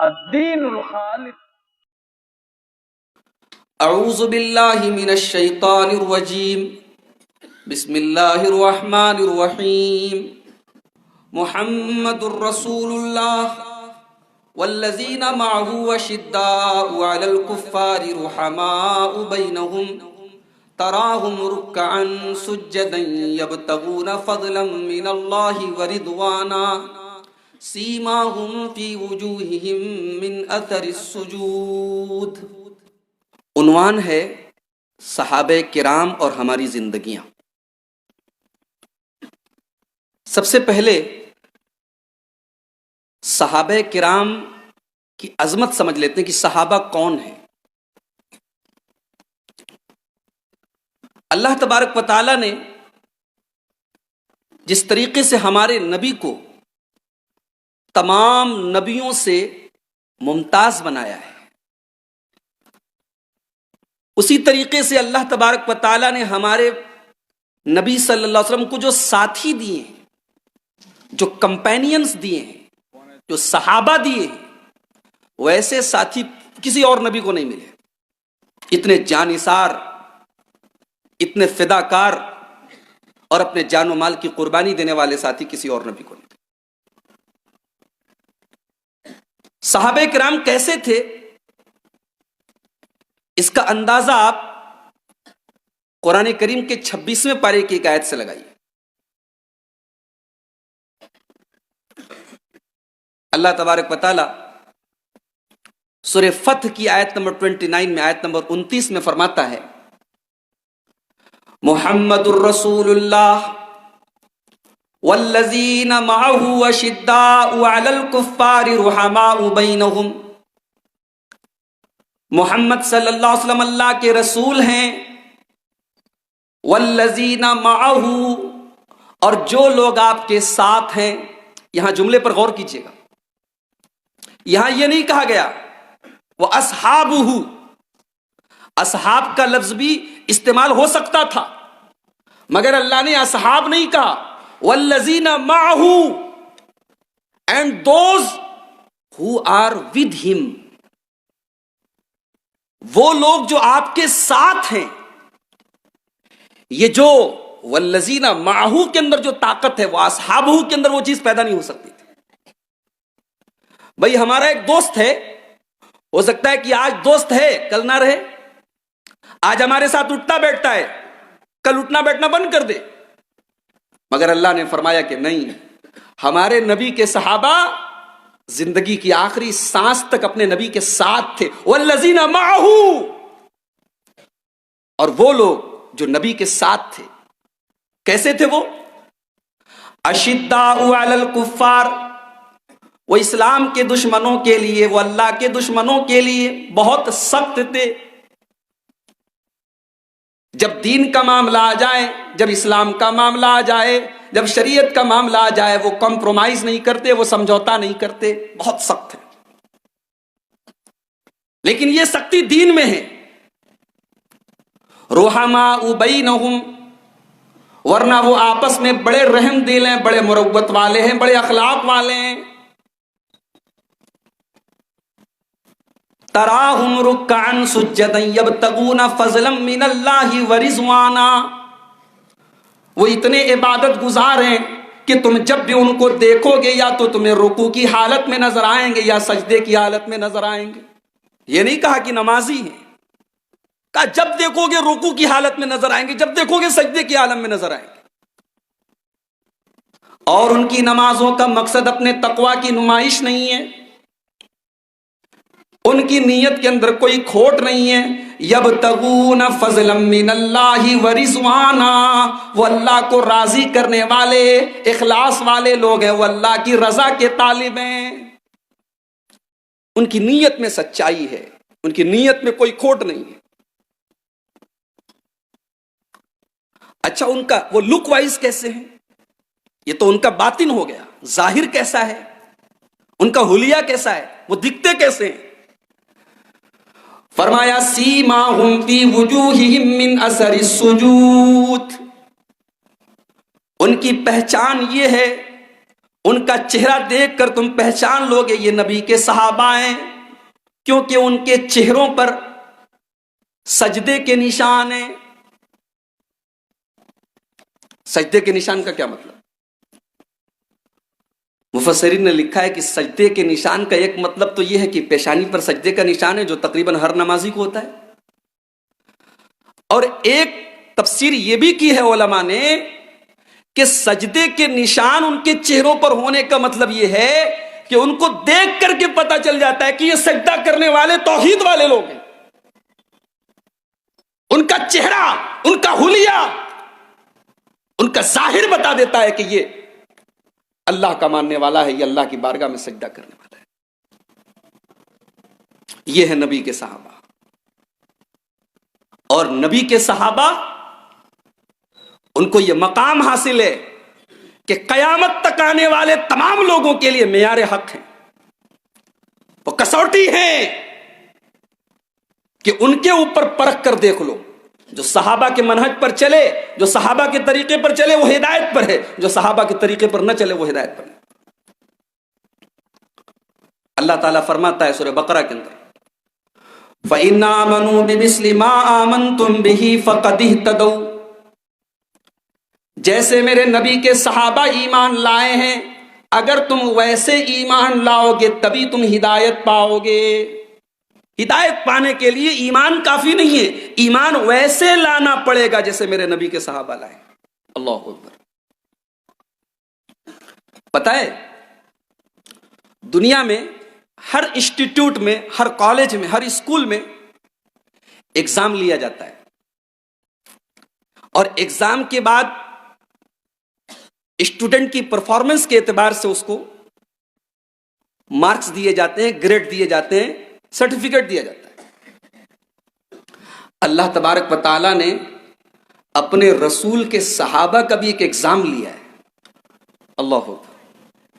الدین الخالص. اعوذ باللہ من الشیطان الرجیم بسم اللہ الرحمن الرحیم محمد الرسول اللہ والذین معه اشداء علی الکفار رحماء بینہم تراہم رکعا سجدا یبتغون فضلا من اللہ ورضوانا سیماہم فی وجوہہم من اثر السجود. عنوان ہے صحابہ کرام اور ہماری زندگیاں. سب سے پہلے صحابہ کرام کی عظمت سمجھ لیتے ہیں کہ صحابہ کون ہیں. اللہ تبارک و تعالیٰ نے جس طریقے سے ہمارے نبی کو تمام نبیوں سے ممتاز بنایا ہے، اسی طریقے سے اللہ تبارک و تعالیٰ نے ہمارے نبی صلی اللہ علیہ وسلم کو جو ساتھی دیے ہیں، جو کمپینینز دیے ہیں، جو صحابہ دیے ہیں، ویسے ساتھی کسی اور نبی کو نہیں ملے. اتنے جانثار، اتنے فداکار اور اپنے جان و مال کی قربانی دینے والے ساتھی کسی اور نبی کو نہیں. صحابہ کرام کیسے تھے، اس کا اندازہ آپ قرآن کریم کے 26ویں پارے کی ایک آیت سے لگائیے. اللہ تبارک و تعالی سورہ فتح کی آیت نمبر 29 میں، آیت نمبر 29 میں فرماتا ہے، محمد الرسول اللہ والذین معه اشداء علی الکفار رحماء بینہم. محمد صلی اللہ علیہ وسلم اللہ کے رسول ہیں. والذین معه، اور جو لوگ آپ کے ساتھ ہیں. یہاں جملے پر غور کیجیے گا، یہاں یہ نہیں کہا گیا وہ اصحابہ. اصحاب کا لفظ بھی استعمال ہو سکتا تھا، مگر اللہ نے اصحاب نہیں کہا. والذین معه and those who are with him، وہ لوگ جو آپ کے ساتھ ہیں. یہ جو والذین معه کے اندر جو طاقت ہے، وہ اصحابہ کے اندر وہ چیز پیدا نہیں ہو سکتی تھی. بھئی ہمارا ایک دوست ہے، ہو سکتا ہے کہ آج دوست ہے کل نہ رہے، آج ہمارے ساتھ اٹھتا بیٹھتا ہے، کل اٹھنا بیٹھنا بند کر دے. مگر اللہ نے فرمایا کہ نہیں، ہمارے نبی کے صحابہ زندگی کی آخری سانس تک اپنے نبی کے ساتھ تھے. والذین معہ، اور وہ لوگ جو نبی کے ساتھ تھے کیسے تھے؟ وہ اشداء علی الکفار، وہ اسلام کے دشمنوں کے لیے، وہ اللہ کے دشمنوں کے لیے بہت سخت تھے. جب دین کا معاملہ آ جائے، جب اسلام کا معاملہ آ جائے، جب شریعت کا معاملہ آ جائے، وہ کمپرومائز نہیں کرتے، وہ سمجھوتا نہیں کرتے، بہت سخت ہے. لیکن یہ سختی دین میں ہے. رحماء بینہم، ورنہ وہ آپس میں بڑے رحم دل ہیں، بڑے مروت والے ہیں، بڑے اخلاق والے ہیں. تراہم رکعا سجدا یبتغون فضلا من اللہ ورضوانا، وہ اتنے عبادت گزار ہیں کہ تم جب بھی ان کو دیکھو گے یا تو تمہیں رکوع کی حالت میں نظر آئیں گے یا سجدے کی حالت میں نظر آئیں گے. یہ نہیں کہا کہ نمازی ہیں، کہا جب دیکھو گے رکوع کی حالت میں نظر آئیں گے، جب دیکھو گے سجدے کی عالم میں نظر آئیں گے. اور ان کی نمازوں کا مقصد اپنے تقوی کی نمائش نہیں ہے، ان کی نیت کے اندر کوئی کھوٹ نہیں ہے. یبتغون فضلا من اللہ ورضوانا، وہ اللہ کو راضی کرنے والے، اخلاص والے لوگ ہیں، وہ اللہ کی رضا کے طالب ہیں. ان کی نیت میں سچائی ہے، ان کی نیت میں کوئی کھوٹ نہیں ہے. اچھا، ان کا وہ لک وائز کیسے ہیں؟ یہ تو ان کا باطن ہو گیا. ظاہر کیسا ہے؟ ان کا حلیہ کیسا ہے؟ وہ دکھتے کیسے ہیں؟ فرمایا سیماہم فی وجوہہم من اثر السجود، ان کی پہچان یہ ہے، ان کا چہرہ دیکھ کر تم پہچان لوگے یہ نبی کے صحابہ ہیں، کیونکہ ان کے چہروں پر سجدے کے نشان ہیں۔ سجدے کے نشان کا کیا مطلب؟ مفسرین نے لکھا ہے کہ سجدے کے نشان کا ایک مطلب تو یہ ہے کہ پیشانی پر سجدے کا نشان ہے، جو تقریباً ہر نمازی کو ہوتا ہے، اور ایک تفسیر یہ بھی کی ہے علماء نے کہ سجدے کے نشان ان کے چہروں پر ہونے کا مطلب یہ ہے کہ ان کو دیکھ کر کے پتہ چل جاتا ہے کہ یہ سجدہ کرنے والے توحید والے لوگ ہیں۔ ان کا چہرہ، ان کا حلیہ، ان کا ظاہر بتا دیتا ہے کہ یہ اللہ کا ماننے والا ہے، یہ اللہ کی بارگاہ میں سجدہ کرنے والا ہے۔ یہ ہے نبی کے صحابہ، اور نبی کے صحابہ ان کو یہ مقام حاصل ہے کہ قیامت تک آنے والے تمام لوگوں کے لیے معیار حق ہیں، وہ کسوٹی ہیں کہ ان کے اوپر پرکھ کر دیکھ لو، جو صحابہ کے منہج پر چلے، جو صحابہ کے طریقے پر چلے وہ ہدایت پر ہے، جو صحابہ کے طریقے پر نہ چلے وہ ہدایت پر ہے۔ اللہ تعالیٰ فرماتا ہے سورہ بقرہ کے اندر فَإِنْ آمَنُوا بِمِثْلِ مَا آمَنْتُمْ بِهِ فَقَدْ اهْتَدَوْا، جیسے میرے نبی کے صحابہ ایمان لائے ہیں، اگر تم ویسے ایمان لاؤ گے تبھی تم ہدایت پاؤ گے۔ ہدایت پانے کے لیے ایمان کافی نہیں ہے، ایمان ویسے لانا پڑے گا جیسے میرے نبی کے صحابہ لائے۔ اللہ اکبر۔ پتہ ہے دنیا میں ہر انسٹیٹیوٹ میں، ہر کالج میں، ہر اسکول میں ایگزام لیا جاتا ہے، اور ایگزام کے بعد اسٹوڈنٹ کی پرفارمنس کے اعتبار سے اس کو مارکس دیے جاتے ہیں، گریڈ دیے جاتے ہیں، سرٹیفکیٹ دیا جاتا ہے۔ اللہ تبارک و تعالیٰ نے اپنے رسول کے صحابہ کا بھی ایک ایگزام لیا ہے۔ اللہ اکبر۔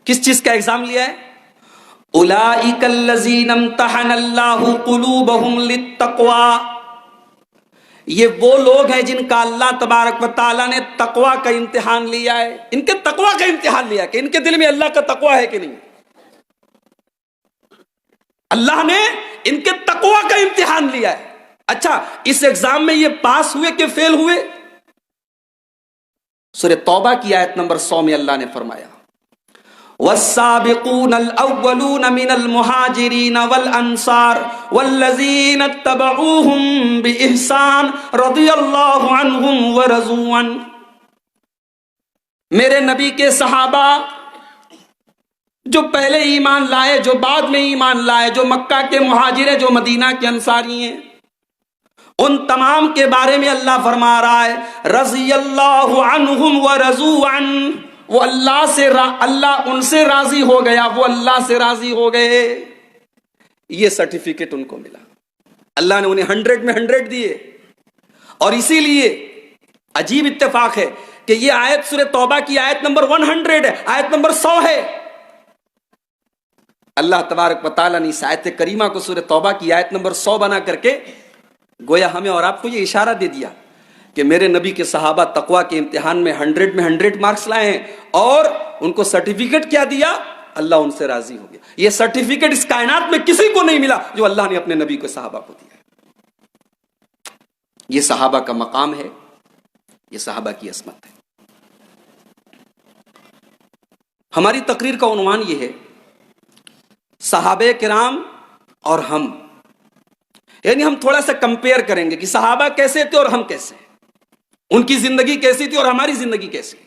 کس چیز کا ایگزام لیا ہے؟ اولئک الذین امتحن اللہ قلوبہم للتقوی، یہ وہ لوگ ہیں جن کا اللہ تبارک و تعالیٰ نے تقوی کا امتحان لیا ہے، ان کے تقوی کا امتحان لیا کہ ان کے دل میں اللہ کا تقوی ہے کہ نہیں۔ اللہ نے ان کے تقوی کا امتحان لیا ہے۔ اچھا، اس ایگزام میں یہ پاس ہوئے کہ فیل ہوئے؟ سورہ توبہ کی آیت نمبر 100 میں اللہ نے فرمایا والسابقون الاولون من المہاجرین والانصار والذین اتبعوهم باحسان رضی اللہ عنہم ورضوا عنہ، میرے نبی کے صحابہ جو پہلے ایمان لائے، جو بعد میں ایمان لائے، جو مکہ کے مہاجر ہیں، جو مدینہ کے انصاری ہیں، ان تمام کے بارے میں اللہ فرما رہا ہے رضی اللہ عنہم ورضوا عنہ، وہ اللہ ان سے راضی ہو گیا، وہ اللہ سے راضی ہو گئے۔ یہ سرٹیفکیٹ ان کو ملا، اللہ نے انہیں 100 میں 100 دیے۔ اور اسی لیے عجیب اتفاق ہے کہ یہ آیت سورہ توبہ کی آیت نمبر 100 ہے، آیت نمبر 100 ہے۔ اللہ تبارک و تعالیٰ نے اس آیت کریمہ کو سورہ توبہ کی آیت نمبر 100 بنا کر کے گویا ہمیں اور آپ کو یہ اشارہ دے دیا کہ میرے نبی کے صحابہ تقوی کے امتحان میں 100 میں 100 مارکس لائے ہیں، اور ان کو سرٹیفکیٹ کیا دیا؟ اللہ ان سے راضی ہو گیا۔ یہ سرٹیفکیٹ اس کائنات میں کسی کو نہیں ملا جو اللہ نے اپنے نبی کے صحابہ کو دیا۔ یہ صحابہ کا مقام ہے، یہ صحابہ کی عصمت ہے۔ ہماری تقریر کا عنوان یہ ہے صحابہ کرام اور ہم، یعنی ہم تھوڑا سا کمپیئر کریں گے کہ صحابہ کیسے تھے اور ہم کیسے ہیں، ان کی زندگی کیسی تھی اور ہماری زندگی کیسی،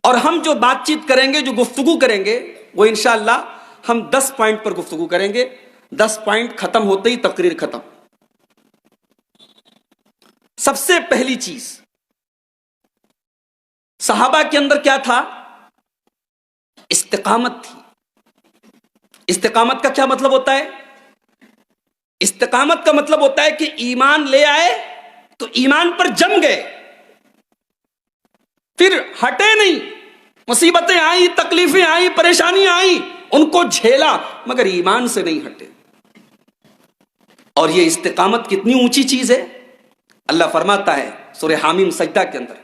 اور ہم جو بات چیت کریں گے، جو گفتگو کریں گے، وہ انشاءاللہ ہم 10 پوائنٹ پر گفتگو کریں گے۔ 10 پوائنٹ ختم ہوتے ہی تقریر ختم۔ سب سے پہلی چیز، صحابہ کے اندر کیا تھا؟ استقامت تھی۔ استقامت کا کیا مطلب ہوتا ہے؟ استقامت کا مطلب ہوتا ہے کہ ایمان لے آئے تو ایمان پر جم گئے، پھر ہٹے نہیں۔ مصیبتیں آئیں، تکلیفیں آئیں، پریشانیاں آئیں، ان کو جھیلا مگر ایمان سے نہیں ہٹے۔ اور یہ استقامت کتنی اونچی چیز ہے، اللہ فرماتا ہے سورہ حامیم سجدہ کے اندر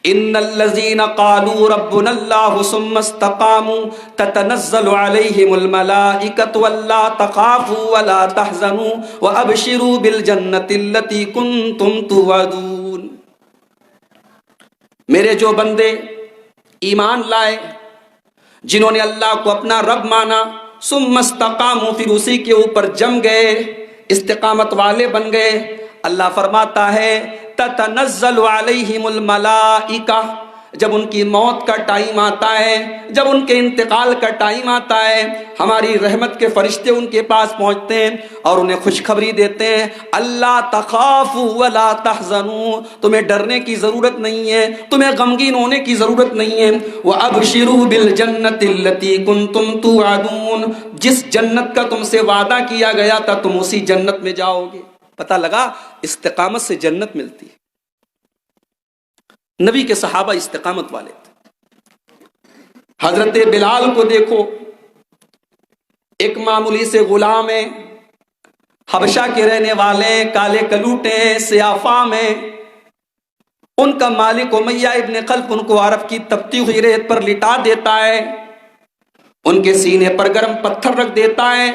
ان الذين قالوا ربنا الله ثم استقاموا تتنزل عليهم الملائكة الا تخافوا ولا تحزنوا وابشروا بالجنة التي كنتم توعدون. میرے جو بندے ایمان لائے، جنہوں نے اللہ کو اپنا رب مانا، ثم استقاموا، پھر اسی کے اوپر جم گئے، استقامت والے بن گئے، اللہ فرماتا ہے تتنزل علیہم الملائکہ، جب ان کی موت کا ٹائم آتا ہے، جب ان کے انتقال کا ٹائم آتا ہے، ہماری رحمت کے فرشتے ان کے پاس پہنچتے ہیں اور انہیں خوشخبری دیتے ہیں، اللہ تخافوا ولا تحزنوا، تمہیں ڈرنے کی ضرورت نہیں ہے، تمہیں غمگین ہونے کی ضرورت نہیں ہے، وابشروا بالجنۃ التي كنتم توعدون، جس جنت کا تم سے وعدہ کیا گیا تھا تم اسی جنت میں جاؤ گے. پتہ لگا استقامت سے جنت ملتی ہے. نبی کے صحابہ استقامت والے تھے. حضرت بلال کو دیکھو، ایک معمولی سے غلام ہیں، حبشہ کے رہنے والے، کالے کلوٹے ہیں، سیاہ فام ہیں. ان کا مالک امیہ ابن خلف ان کو عرب کی تپتی ہوئی ریت پر لٹا دیتا ہے، ان کے سینے پر گرم پتھر رکھ دیتا ہے.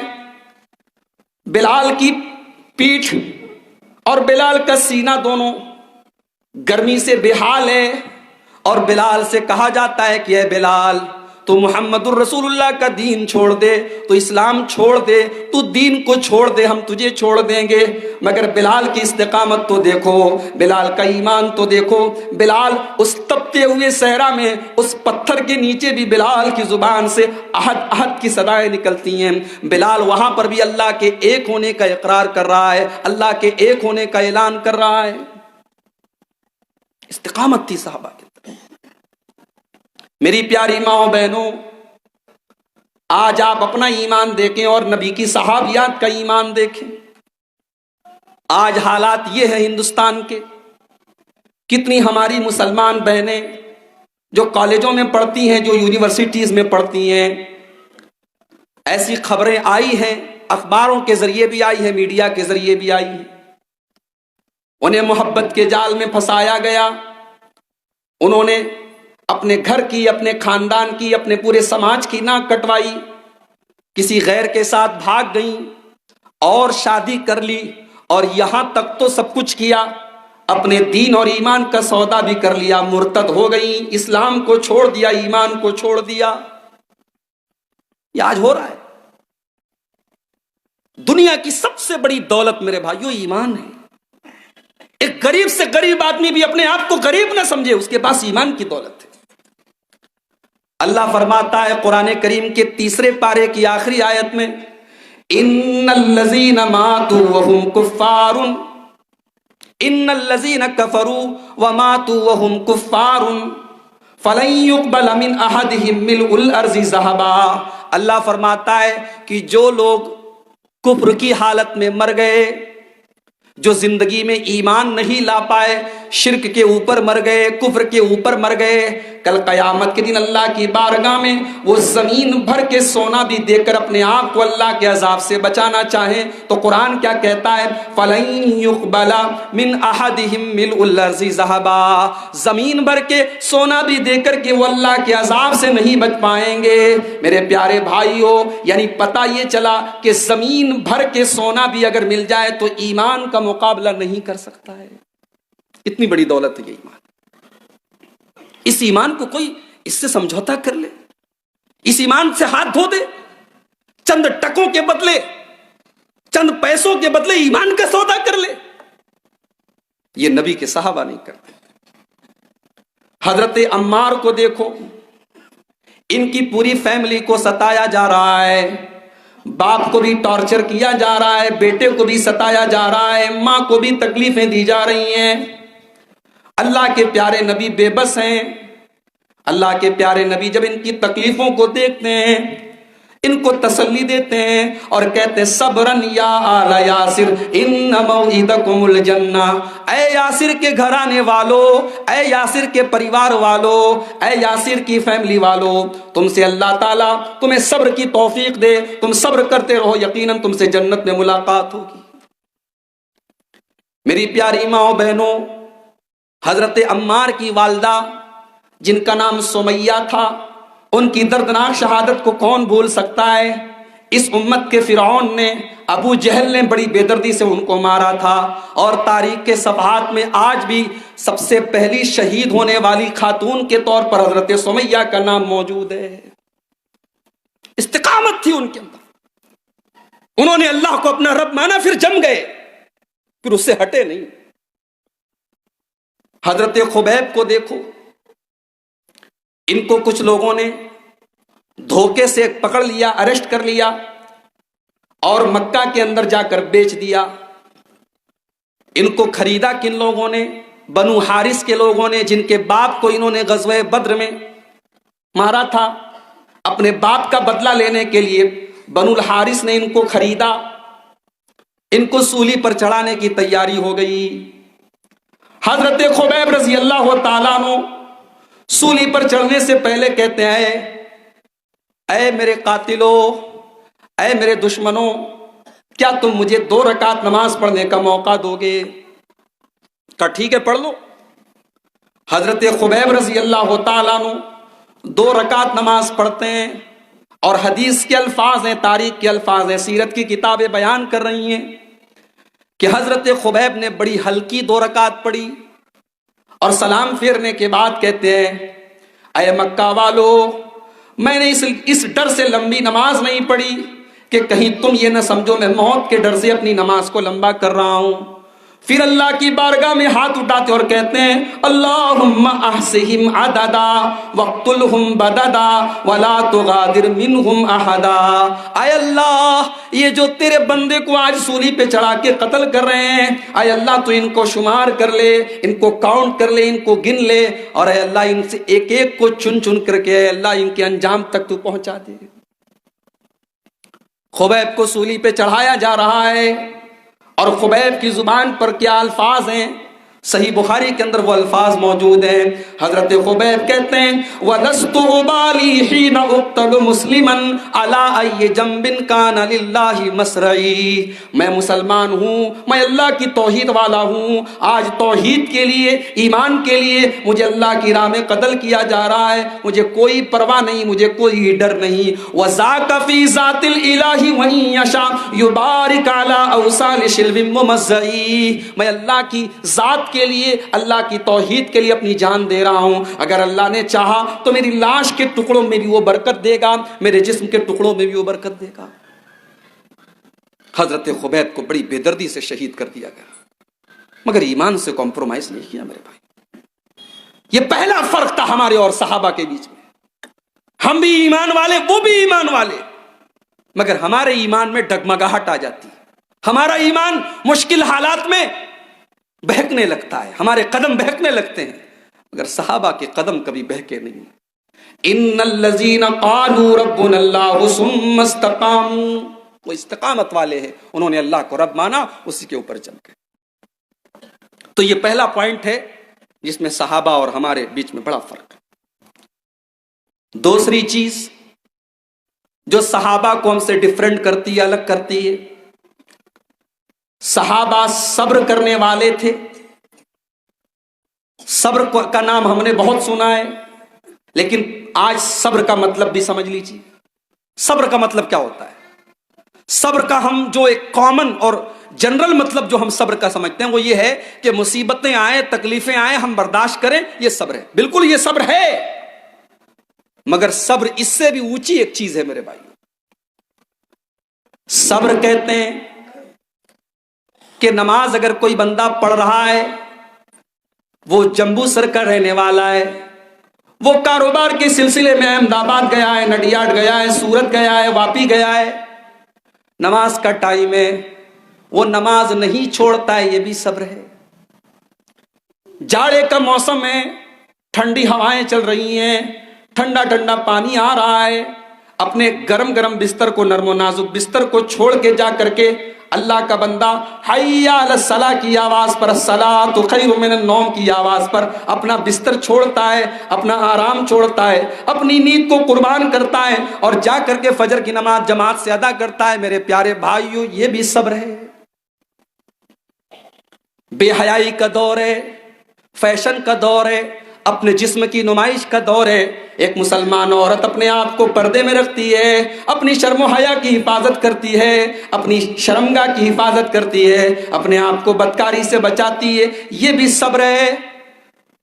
بلال کی پیٹھ اور بلال کا سینہ دونوں گرمی سے بے حال ہے، اور بلال سے کہا جاتا ہے کہ اے بلال، تو محمد الرسول اللہ کا دین چھوڑ دے، تو اسلام چھوڑ دے، تو دین کو چھوڑ دے، ہم تجھے چھوڑ دیں گے. مگر بلال کی استقامت تو دیکھو، بلال کا ایمان تو دیکھو. بلال اس تپتے ہوئے صحرا میں، اس پتھر کے نیچے بھی بلال کی زبان سے احد احد کی صدائیں نکلتی ہیں. بلال وہاں پر بھی اللہ کے ایک ہونے کا اقرار کر رہا ہے، اللہ کے ایک ہونے کا اعلان کر رہا ہے. استقامت تھی صحابہ کے اندر. میری پیاری ماں بہنوں، آج آپ اپنا ایمان دیکھیں اور نبی کی صحابیات کا ایمان دیکھیں. آج حالات یہ ہے ہندوستان کے، کتنی ہماری مسلمان بہنیں جو کالجوں میں پڑھتی ہیں، جو یونیورسٹیز میں پڑھتی ہیں، ایسی خبریں آئی ہیں، اخباروں کے ذریعے بھی آئی ہیں، میڈیا کے ذریعے بھی آئی ہیں. انہیں محبت کے جال میں پھنسایا گیا، انہوں نے اپنے گھر کی، اپنے خاندان کی، اپنے پورے سماج کی ناک کٹوائی، کسی غیر کے ساتھ بھاگ گئیں اور شادی کر لی، اور یہاں تک تو سب کچھ کیا، اپنے دین اور ایمان کا سودا بھی کر لیا، مرتد ہو گئیں، اسلام کو چھوڑ دیا، ایمان کو چھوڑ دیا. یہ آج ہو رہا ہے. دنیا کی سب سے بڑی دولت میرے بھائیوں ایمان ہے. ایک غریب سے غریب آدمی بھی اپنے آپ کو غریب نہ سمجھے، اس کے پاس ایمان کی دولت ہے. اللہ فرماتا ہے قرآن کریم کے 3 پارے کی آخری آیت میں، ان الذین ماتوا وهم کفار، ان الذین کفروا وماتوا وهم کفار فلن يقبل من احدهم ملء الارض ذهبا. اللہ فرماتا ہے کہ جو لوگ کفر کی حالت میں مر گئے، جو زندگی میں ایمان نہیں لا پائے، شرک کے اوپر مر گئے، کفر کے اوپر مر گئے، کل قیامت کے دن اللہ کی بارگاہ میں وہ زمین بھر کے سونا بھی دے کر اپنے آپ کو اللہ کے عذاب سے بچانا چاہیں تو قرآن کیا کہتا ہے؟ فَلَن يُقْبَلَ مِنْ أَحَدِهِمْ مِلْءُ الْأَرْضِ ذَهَبًا. زمین بھر کے سونا بھی دے کر کے وہ اللہ کے عذاب سے نہیں بچ پائیں گے. میرے پیارے بھائیو، یعنی پتہ یہ چلا کہ زمین بھر کے سونا بھی اگر مل جائے تو ایمان کا مقابلہ نہیں کر سکتا ہے. اتنی بڑی دولت ہے یہ ایمان. اس ایمان کو کوئی اس سے سمجھوتا کر لے، اس ایمان سے ہاتھ دھو دے، چند ٹکوں کے بدلے، چند پیسوں کے بدلے ایمان کا سودا کر لے، یہ نبی کے صحابہ نہیں کرتے. حضرت عمار کو دیکھو، ان کی پوری فیملی کو ستایا جا رہا ہے، باپ کو بھی ٹارچر کیا جا رہا ہے، بیٹے کو بھی ستایا جا رہا ہے، ماں کو بھی تکلیفیں دی جا رہی ہیں. اللہ کے پیارے نبی بے بس ہیں. اللہ کے پیارے نبی جب ان کی تکلیفوں کو دیکھتے ہیں، ان کو تسلی دیتے ہیں اور کہتے ہیں صبرن یا آل یاسر ان موعدکم الجنہ. اے یاسر کے گھرانے والو، اے یاسر کے پریوار والو، اے یاسر کی فیملی والو، تم سے اللہ تعالیٰ تمہیں صبر کی توفیق دے، تم صبر کرتے رہو، یقیناً تم سے جنت میں ملاقات ہوگی. میری پیاری ماں و بہنوں، حضرت عمار کی والدہ جن کا نام سمیہ تھا، ان کی دردناک شہادت کو کون بھول سکتا ہے؟ اس امت کے فرعون نے، ابو جہل نے بڑی بے دردی سے ان کو مارا تھا، اور تاریخ کے صفحات میں آج بھی سب سے پہلی شہید ہونے والی خاتون کے طور پر حضرت سمیہ کا نام موجود ہے۔ استقامت تھی ان کے اندر، انہوں نے اللہ کو اپنا رب مانا، پھر جم گئے، پھر اس سے ہٹے نہیں۔ حضرت خبیب کو دیکھو، ان کو کچھ لوگوں نے دھوکے سے پکڑ لیا، اریسٹ کر لیا اور مکہ کے اندر جا کر بیچ دیا۔ ان کو خریدا کن لوگوں نے؟ بنو حارث کے لوگوں نے، جن کے باپ کو انہوں نے غزوہ بدر میں مارا تھا۔ اپنے باپ کا بدلہ لینے کے لیے بنو الحارث نے ان کو خریدا، ان کو سولی پر چڑھانے کی تیاری ہو گئی۔ حضرت خبیب رضی اللہ تعالیٰ عنہ سولی پر چڑھنے سے پہلے کہتے ہیں، اے میرے قاتلوں، اے میرے دشمنوں، کیا تم مجھے 2 رکعت نماز پڑھنے کا موقع دو گے؟ کہا ٹھیک ہے، پڑھ لو۔ حضرت خبیب رضی اللہ تعالیٰ عنہ 2 رکعت نماز پڑھتے ہیں، اور حدیث کے الفاظ ہیں، تاریخ کے الفاظ ہیں، سیرت کی کتابیں بیان کر رہی ہیں کہ حضرت خبیب نے بڑی ہلکی 2 رکعت پڑھی، اور سلام پھیرنے کے بعد کہتے ہیں، اے مکہ والو، میں نے اس ڈر سے لمبی نماز نہیں پڑھی کہ کہیں تم یہ نہ سمجھو میں موت کے ڈر سے اپنی نماز کو لمبا کر رہا ہوں۔ پھر اللہ کی بارگاہ میں ہاتھ اٹھاتے اور کہتے ہیں، اللہم احصہم عددا واقتلہم بددا ولا تغادر منہم احدا۔ اے اللہ، یہ جو تیرے بندے کو آج سولی پہ چڑھا کے قتل کر رہے ہیں، اے اللہ تو ان کو شمار کر لے، ان کو کاؤنٹ کر لے، ان کو گن لے، اور اے اللہ ان سے ایک ایک کو چن چن کر کے اے اللہ ان کے انجام تک تو پہنچا دے۔ خبیب کو سولی پہ چڑھایا جا رہا ہے، اور خبیب کی زبان پر کیا الفاظ ہیں؟ صحیح بخاری کے اندر وہ الفاظ موجود ہیں۔ حضرت خبیب کہتے ہیں، وَلَسْتُ أُبَالِي حِينَ أُقْتَلُ مُسْلِمًا عَلَىٰ أَيِّ جَنبٍ كَانَ لِلَّهِ مَصْرَعِي۔ میں مسلمان ہوں، میں اللہ کی توحید والا ہوں، آج توحید کے لیے، ایمان کے لیے مجھے اللہ کی راہ میں قتل کیا جا رہا ہے، مجھے کوئی پرواہ نہیں، مجھے کوئی ڈر نہیں۔ وَذَاكَ فِي ذَاتِ الْإِلَٰهِ وَإِن يَشَاء يُبَارِكْ عَلَىٰ أَوْصَالِ شِلْوٍ مُمَزَّعِي۔ میں اللہ کی ذات کے لیے، اللہ کی توحید کے لیے اپنی جان دے رہا ہوں۔ اگر اللہ نے چاہا تو میری لاش کے ٹکڑوں میں بھی وہ برکت دے گا، میرے جسم کے ٹکڑوں میں بھی وہ برکت دے گا۔ حضرت خبیب کو بڑی بے دردی سے شہید کر دیا گیا، مگر ایمان سے کمپرومائز نہیں کیا میرے بھائی۔ یہ پہلا فرق تھا ہمارے اور صحابہ کے بیچ میں۔ ہم بھی ایمان والے، وہ بھی ایمان والے، مگر ہمارے ایمان میں ڈگمگاہٹ آ جاتی ہے، ہمارا ایمان مشکل حالات میں بہکنے لگتا ہے، ہمارے قدم بہکنے لگتے ہیں، مگر صحابہ کے قدم کبھی بہکے نہیں۔ ان الذین قالوا ربنا اللہ ثم استقاموا، وہ استقامت والے ہیں، انہوں نے اللہ کو رب مانا، اسی کے اوپر چل گئے۔ تو یہ پہلا پوائنٹ ہے جس میں صحابہ اور ہمارے بیچ میں بڑا فرق ہے۔ دوسری چیز جو صحابہ کو ہم سے ڈیفرنٹ کرتی ہے، الگ کرتی ہے، صحابہ صبر کرنے والے تھے۔ صبر کا نام ہم نے بہت سنا ہے، لیکن آج صبر کا مطلب بھی سمجھ لیجیے۔ صبر کا مطلب کیا ہوتا ہے؟ صبر کا ہم جو ایک کامن اور جنرل مطلب جو ہم صبر کا سمجھتے ہیں وہ یہ ہے کہ مصیبتیں آئیں، تکلیفیں آئیں، ہم برداشت کریں، یہ صبر ہے۔ بالکل یہ صبر ہے، مگر صبر اس سے بھی اونچی ایک چیز ہے میرے بھائی۔ صبر کہتے ہیں کہ نماز اگر کوئی بندہ پڑھ رہا ہے، وہ جمبو سر کا رہنے والا ہے، وہ کاروبار کے سلسلے میں احمد آباد گیا ہے، نڈیاڈ گیا ہے، سورت گیا ہے، واپی گیا ہے، نماز کا ٹائم ہے، وہ نماز نہیں چھوڑتا ہے، یہ بھی صبر ہے۔ جاڑے کا موسم ہے، ٹھنڈی ہوائیں چل رہی ہیں، ٹھنڈا ٹھنڈا پانی آ رہا ہے، اپنے گرم گرم بستر کو، نرم و نازک بستر کو چھوڑ کے جا کر کے اللہ کا بندہ حی علی الصلاۃ کی آواز پر، الصلاۃ خیر من النوم کی آواز پر اپنا بستر چھوڑتا ہے، اپنا آرام چھوڑتا ہے، اپنی نیند کو قربان کرتا ہے اور جا کر کے فجر کی نماز جماعت سے ادا کرتا ہے۔ میرے پیارے بھائیوں، یہ بھی صبر ہے۔ بے حیائی کا دور ہے، فیشن کا دور ہے، اپنے جسم کی نمائش کا دور ہے. ایک مسلمان عورت اپنے آپ کو پردے میں رکھتی ہے، اپنی شرم و حیا کی حفاظت کرتی ہے، اپنی شرمگاہ کی حفاظت کرتی ہے، اپنے آپ کو بدکاری سے بچاتی ہے. یہ بھی صبر ہے.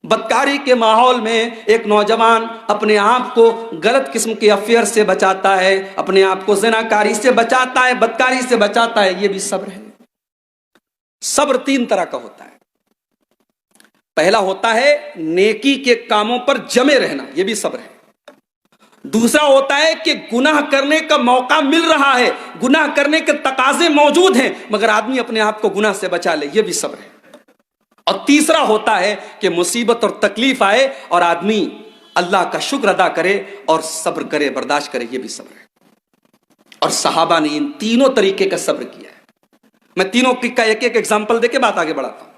بدکاری کے ماحول میں ایک نوجوان اپنے آپ کو غلط قسم کے افیئر سے بچاتا ہے، اپنے آپ کو زناکاری سے بچاتا ہے، بدکاری سے بچاتا ہے. یہ بھی صبر ہے. صبر 3 طرح کا ہوتا ہے. پہلا ہوتا ہے نیکی کے کاموں پر جمے رہنا، یہ بھی صبر ہے. دوسرا ہوتا ہے کہ گناہ کرنے کا موقع مل رہا ہے، گناہ کرنے کے تقاضے موجود ہیں، مگر آدمی اپنے آپ کو گناہ سے بچا لے، یہ بھی صبر ہے. اور تیسرا ہوتا ہے کہ مصیبت اور تکلیف آئے اور آدمی اللہ کا شکر ادا کرے اور صبر کرے، برداشت کرے، یہ بھی صبر ہے. اور صحابہ نے ان تینوں طریقے کا صبر کیا ہے. میں تینوں کا ایک ایک ایگزامپل دے کے بات آگے بڑھاتا ہوں.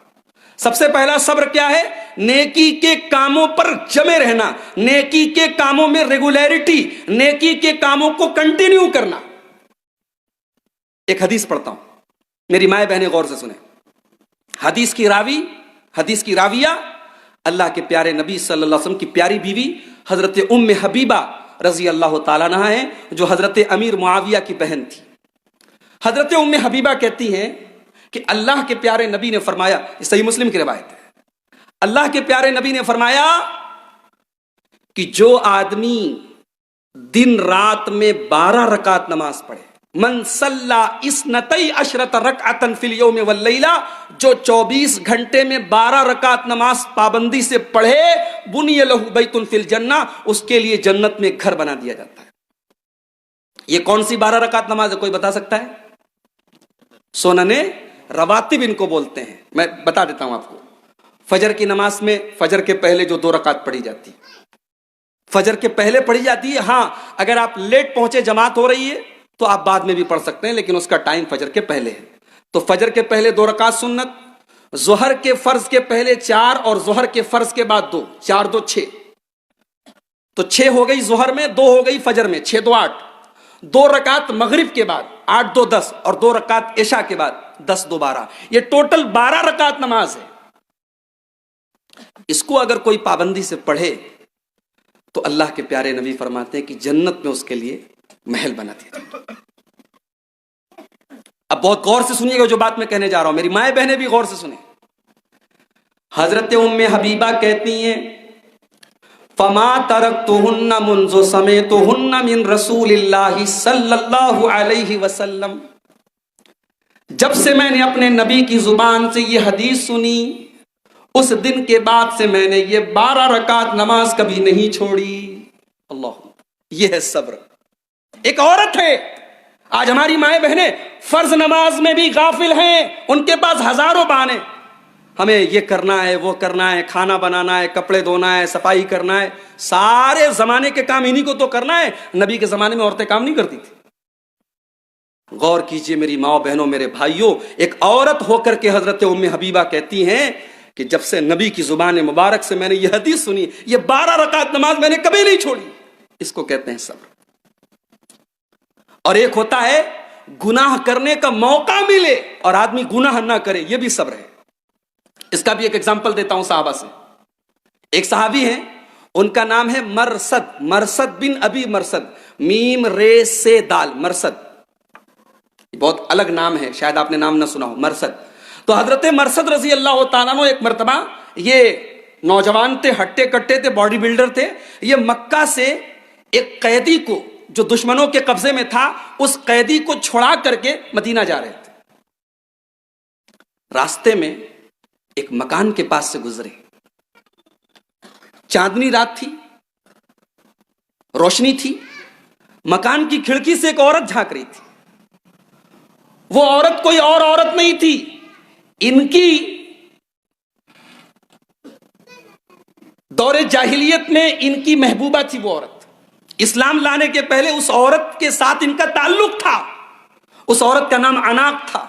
سب سے پہلا صبر کیا ہے؟ نیکی کے کاموں پر جمے رہنا، نیکی کے کاموں میں ریگولیرٹی، نیکی کے کاموں کو کنٹینیو کرنا. ایک حدیث پڑھتا ہوں، میری مائیں بہنیں غور سے سنیں. حدیث کی راویہ اللہ کے پیارے نبی صلی اللہ علیہ وسلم کی پیاری بیوی حضرت ام حبیبہ رضی اللہ تعالیٰ عنہ ہیں، جو حضرت امیر معاویہ کی بہن تھی. حضرت ام حبیبہ کہتی ہیں کہ اللہ کے پیارے نبی نے فرمایا، صحیح مسلم کی روایت ہے، اللہ کے پیارے نبی نے فرمایا کہ جو آدمی دن رات میں 12 رکعت نماز پڑھے، من صلی اثنتی عشرۃ رکعۃ فی الیوم واللیلہ، جو 24 گھنٹے میں 12 رکعت نماز پابندی سے پڑھے، بنی لہ بیت فی الجنہ، اس کے لیے جنت میں گھر بنا دیا جاتا ہے. یہ کون سی 12 رکعت نماز ہے؟ کوئی بتا سکتا ہے؟ سنن رواتب ان کو بولتے ہیں. میں بتا دیتا ہوں آپ کو. فجر کی نماز میں فجر کے پہلے جو 2 رکعت پڑھی جاتی ہے، فجر کے پہلے پڑھی جاتی ہے. ہاں اگر آپ لیٹ پہنچے، جماعت ہو رہی ہے، تو آپ بعد میں بھی پڑھ سکتے ہیں، لیکن اس کا ٹائم فجر کے پہلے ہے. تو فجر کے پہلے 2 رکعت سنت، ظہر کے فرض کے پہلے 4 اور ظہر کے فرض کے بعد 2، 4 2 6، تو 6 ہو گئی ظہر میں، 2 ہو گئی فجر میں، 6 2 8. 2 رکعت مغرب کے بعد، 8 2 10، اور 2 رکعت عشاء کے بعد، 10 2 12. یہ ٹوٹل 12 رکعت نماز ہے. اس کو اگر کوئی پابندی سے پڑھے تو اللہ کے پیارے نبی فرماتے ہیں کہ جنت میں اس کے لیے محل بنا دیا جائے. اب بہت غور سے سنیے گا جو بات میں کہنے جا رہا ہوں، میری مائیں بہنیں بھی غور سے سنیں. حضرت ام حبیبہ کہتی ہیں فما ترکتہن منذ سمعتہن من رسول اللہ صلی اللہ علیہ وسلم، جب سے میں نے اپنے نبی کی زبان سے یہ حدیث سنی، اس دن کے بعد سے میں نے یہ 12 رکعت نماز کبھی نہیں چھوڑی. اللہ، یہ ہے صبر. ایک عورت ہے، آج ہماری مائیں بہنیں فرض نماز میں بھی غافل ہیں، ان کے پاس ہزاروں بہانے، ہمیں یہ کرنا ہے، وہ کرنا ہے، کھانا بنانا ہے، کپڑے دھونا ہے، صفائی کرنا ہے، سارے زمانے کے کام انہی کو تو کرنا ہے. نبی کے زمانے میں عورتیں کام نہیں کرتی تھی. غور کیجئے میری ماں بہنوں، میرے بھائیوں، ایک عورت ہو کر کے حضرت ام حبیبہ کہتی ہیں کہ جب سے نبی کی زبان مبارک سے میں نے یہ حدیث سنی، یہ 12 رکعت نماز میں نے کبھی نہیں چھوڑی. اس کو کہتے ہیں صبر. اور ایک ہوتا ہے گناہ کرنے کا موقع ملے اور آدمی گناہ نہ کرے، یہ بھی صبر ہے. اس کا بھی ایک ایگزامپل دیتا ہوں صحابہ سے. ایک صحابی ہیں، ان کا نام ہے مرثد بن ابی مرثد، میم رے سے دال، مرثد. بہت الگ نام ہے، شاید آپ نے نام نہ سنا ہو، مرثد. تو حضرت مرثد رضی اللہ تعالیٰ عنہ ایک مرتبہ، یہ نوجوان تھے، ہٹے کٹے تھے، باڈی بلڈر تھے، یہ مکہ سے ایک قیدی کو جو دشمنوں کے قبضے میں تھا، اس قیدی کو چھڑا کر کے مدینہ جا رہے تھے. راستے میں ایک مکان کے پاس سے گزرے. چاندنی رات تھی، روشنی تھی. مکان کی کھڑکی سے ایک عورت جھانک رہی تھی. وہ عورت کوئی اور عورت نہیں تھی، ان کی دور جاہلیت میں ان کی محبوبہ تھی وہ عورت. اسلام لانے کے پہلے اس عورت کے ساتھ ان کا تعلق تھا. اس عورت کا نام عناق تھا.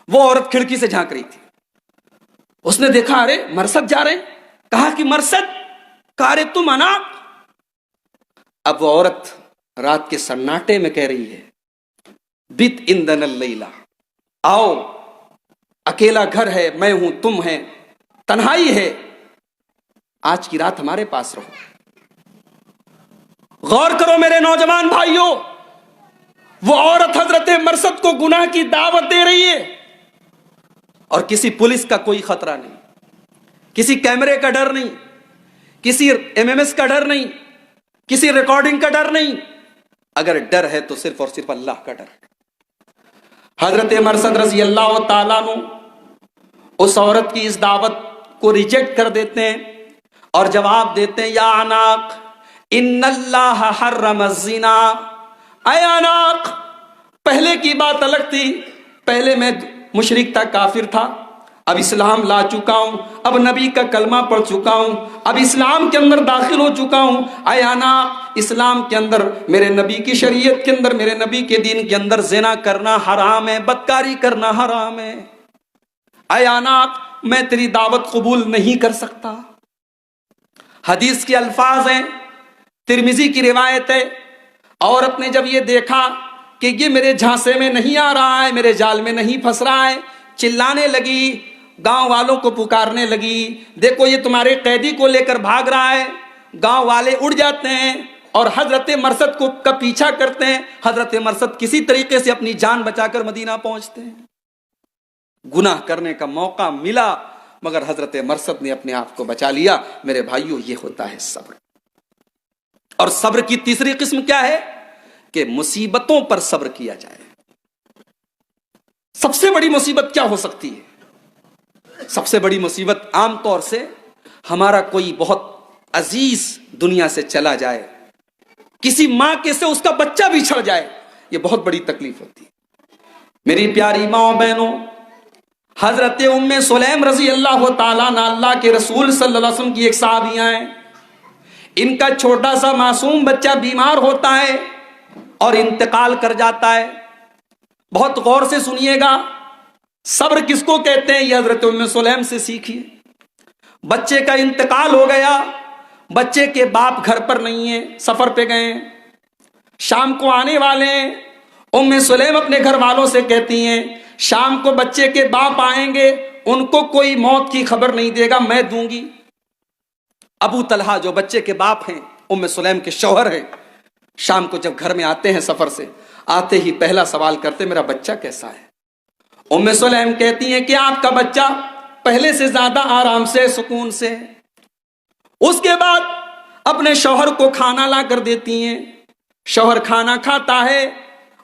وہ عورت کھڑکی سے جھانک رہی تھی. اس نے دیکھا، ارے مرثد جا رہے ہیں. کہا کہ مرثد، کہا ارے تم عناق. اب وہ عورت رات کے سناٹے میں کہہ رہی ہے، بت اندن اللیلہ، آؤ، اکیلا گھر ہے، میں ہوں، تم ہیں، تنہائی ہے، آج کی رات ہمارے پاس رہو. غور کرو میرے نوجوان بھائیوں، وہ عورت حضرت مرثد کو گناہ کی دعوت دے رہی ہے اور کسی پولیس کا کوئی خطرہ نہیں، کسی کیمرے کا ڈر نہیں، کسی MMS کا ڈر نہیں، کسی ریکارڈنگ کا ڈر نہیں. اگر ڈر ہے تو صرف اور صرف اللہ کا ڈر. حضرت مرثد رضی اللہ تعالیٰ عنہ اس عورت کی اس دعوت کو ریجیکٹ کر دیتے ہیں اور جواب دیتے ہیں، یا عناق ان اللہ حرم الزنا. اے عناق، پہلے کی بات الگ تھی، پہلے میں مشرک تھا، کافر تھا، اب اسلام لا چکا ہوں، اب نبی کا کلمہ پڑھ چکا ہوں، اب اسلام کے اندر داخل ہو چکا ہوں. اے عناق، اسلام کے اندر، میرے نبی کی شریعت کے اندر، میرے نبی کے دین کے اندر زنا کرنا حرام ہے، بدکاری کرنا حرام ہے. اے عناق، میں تیری دعوت قبول نہیں کر سکتا. حدیث کے الفاظ ہیں، ترمذی کی روایت ہے، عورت نے جب یہ دیکھا کہ یہ میرے جھانسے میں نہیں آ رہا ہے، میرے جال میں نہیں پھنس رہا ہے، چلانے لگی، گاؤں والوں کو پکارنے لگی، دیکھو یہ تمہارے قیدی کو لے کر بھاگ رہا ہے. گاؤں والے اڑ جاتے ہیں اور حضرت مرثد کو کا پیچھا کرتے ہیں. حضرت مرثد کسی طریقے سے اپنی جان بچا کر مدینہ پہنچتے ہیں. گناہ کرنے کا موقع ملا مگر حضرت مرثد نے اپنے آپ کو بچا لیا. میرے بھائیوں، یہ ہوتا ہے صبر. اور صبر کی تیسری قسم کیا ہے؟ کہ مصیبتوں پر صبر کیا جائے. سب سے بڑی مصیبت کیا ہو سکتی ہے؟ سب سے بڑی مصیبت عام طور سے ہمارا کوئی بہت عزیز دنیا سے چلا جائے، کسی ماں کے سے اس کا بچہ بھی چھڑ جائے، یہ بہت بڑی تکلیف ہوتی ہے. میری پیاری ماں بہنوں، حضرت ام سلیم رضی اللہ تعالیٰ عنہ اللہ کے رسول صلی اللہ علیہ وسلم کی ایک صحابیہ ہیں. ان کا چھوٹا سا معصوم بچہ بیمار ہوتا ہے اور انتقال کر جاتا ہے. بہت غور سے سنیے گا، صبر کس کو کہتے ہیں یہ حضرت ام سلیم سے سیکھیے. بچے کا انتقال ہو گیا، بچے کے باپ گھر پر نہیں ہیں، سفر پہ گئے ہیں، شام کو آنے والے ہیں. ام سلیم اپنے گھر والوں سے کہتی ہیں، شام کو بچے کے باپ آئیں گے، ان کو کوئی موت کی خبر نہیں دے گا، میں دوں گی. ابو طلحہ جو بچے کے باپ ہیں، ام سلیم کے شوہر ہیں، شام کو جب گھر میں آتے ہیں سفر سے، آتے ہی پہلا سوال کرتے، میرا بچہ کیسا ہے؟ ام سلیم کہتی ہیں کہ آپ کا بچہ پہلے سے زیادہ آرام سے، سکون سے. اس کے بعد اپنے شوہر کو کھانا لا کر دیتی ہیں، شوہر کھانا کھاتا ہے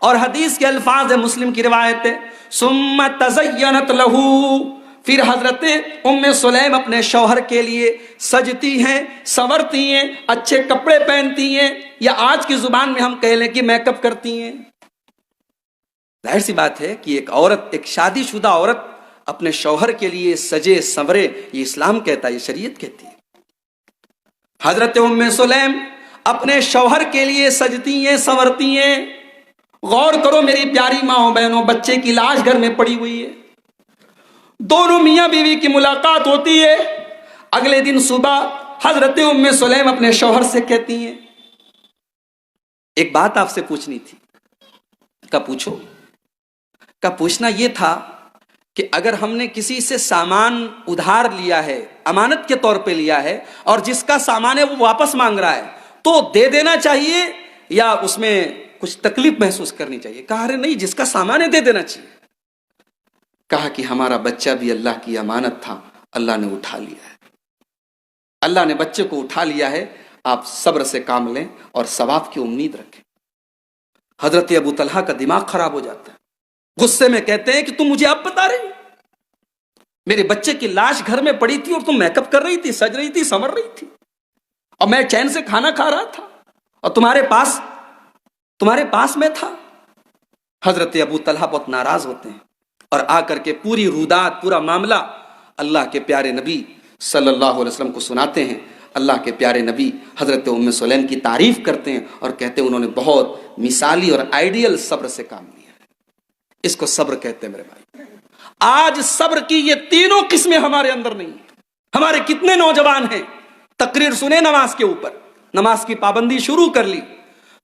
اور حدیث کے الفاظ ہے، مسلم کی روایت ہے، ثم تزینت لہو، پھر حضرت ام سلیم اپنے شوہر کے لیے سجتی ہیں، سنورتی ہیں، اچھے کپڑے پہنتی ہیں، یا آج کی زبان میں ہم کہہ لیں کہ میک اپ کرتی ہیں. ظاہر سی بات ہے کہ ایک عورت، ایک شادی شدہ عورت اپنے شوہر کے لیے سجے سنورے، یہ اسلام کہتا ہے، یہ شریعت کہتی ہے. حضرت ام سلیم اپنے شوہر کے لیے سجتی ہیں، سنورتی ہیں. غور کرو میری پیاری ماں بہنوں، بچے کی لاش گھر میں پڑی ہوئی ہے، دونوں میاں بیوی کی ملاقات ہوتی ہے. اگلے دن صبح حضرت ام سلیم اپنے شوہر سے کہتی ہیں، ایک بات آپ سے پوچھنی تھی. کا پوچھو. کا پوچھنا یہ تھا کہ اگر ہم نے کسی سے سامان ادھار لیا ہے، امانت کے طور پہ لیا ہے، اور جس کا سامان ہے وہ واپس مانگ رہا ہے، تو دے دینا چاہیے یا اس میں کچھ تکلیف محسوس کرنی چاہیے؟ کہا ارے نہیں، جس کا سامان ہے دے دینا چاہیے. کہا کہ ہمارا بچہ بھی اللہ کی امانت تھا، اللہ نے اٹھا لیا ہے، اللہ نے بچے کو اٹھا لیا ہے، آپ صبر سے کام لیں اور ثواب کی امید رکھیں. حضرت ابو طلحہ کا دماغ خراب ہو جاتا ہے، غصے میں کہتے ہیں کہ تم مجھے اب بتا رہی، میرے بچے کی لاش گھر میں پڑی تھی اور تم میک اپ کر رہی تھی، سج رہی تھی، سنور رہی تھی، اور میں چین سے کھانا کھا رہا تھا اور تمہارے پاس میں تھا. حضرت ابو طلحہ بہت ناراض ہوتے ہیں اور آ کر کے پوری رودات، پورا معاملہ اللہ کے پیارے نبی صلی اللہ علیہ وسلم کو سناتے ہیں. اللہ کے پیارے نبی حضرت ام سلیم کی تعریف کرتے ہیں اور کہتے ہیں انہوں نے بہت مثالی اور آئیڈیل صبر سے کام لیا ہے. اس کو صبر کہتے ہیں میرے بھائی. آج صبر کی یہ تینوں قسمیں ہمارے اندر نہیں ہیں. ہمارے کتنے نوجوان ہیں، تقریر سنے نماز کے اوپر، نماز کی پابندی شروع کر لی،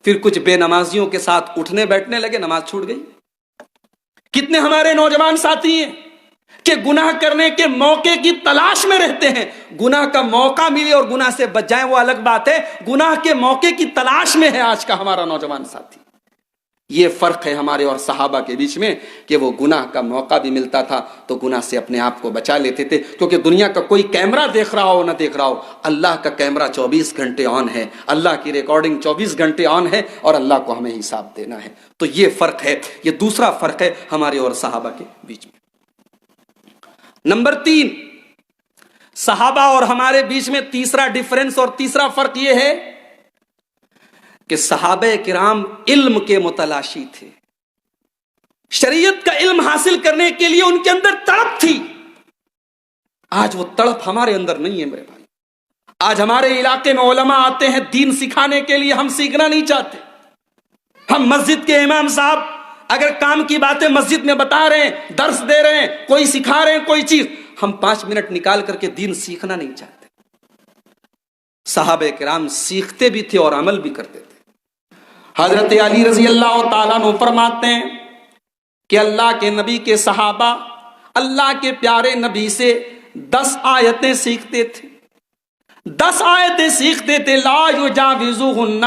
پھر کچھ بے نمازیوں کے ساتھ اٹھنے بیٹھنے لگے، نماز چھوٹ گئی. کتنے ہمارے نوجوان ساتھی ہیں کہ گناہ کرنے کے موقع کی تلاش میں رہتے ہیں. گناہ کا موقع ملے اور گناہ سے بچ جائیں وہ الگ بات ہے، گناہ کے موقع کی تلاش میں ہے آج کا ہمارا نوجوان ساتھی. یہ فرق ہے ہمارے اور صحابہ کے بیچ میں کہ وہ گناہ کا موقع بھی ملتا تھا تو گناہ سے اپنے آپ کو بچا لیتے تھے، کیونکہ دنیا کا کوئی کیمرہ دیکھ رہا ہو نہ دیکھ رہا ہو، اللہ کا کیمرہ 24 گھنٹے آن ہے، اللہ کی ریکارڈنگ 24 گھنٹے آن ہے اور اللہ کو ہمیں حساب دینا ہے. تو یہ فرق ہے، یہ دوسرا فرق ہے ہمارے اور صحابہ کے بیچ میں. نمبر 3، صحابہ اور ہمارے بیچ میں تیسرا ڈیفرنس اور تیسرا فرق یہ ہے کہ صحابہ کرام علم کے متلاشی تھے. شریعت کا علم حاصل کرنے کے لیے ان کے اندر تڑپ تھی. آج وہ تڑپ ہمارے اندر نہیں ہے میرے بھائی. آج ہمارے علاقے میں علماء آتے ہیں دین سکھانے کے لیے، ہم سیکھنا نہیں چاہتے. ہم مسجد کے امام صاحب اگر کام کی باتیں مسجد میں بتا رہے ہیں، درس دے رہے ہیں، کوئی سکھا رہے ہیں کوئی چیز، ہم 5 منٹ نکال کر کے دین سیکھنا نہیں چاہتے. صحابہ کرام سیکھتے بھی تھے اور عمل بھی کرتے تھے. حضرت علی رضی اللہ تعالیٰ عنہ فرماتے ہیں کہ اللہ کے نبی کے صحابہ اللہ کے پیارے نبی سے 10 آیتیں سیکھتے تھے. 10 آیتیں سیکھتے تھے، لا یجاوزوہن،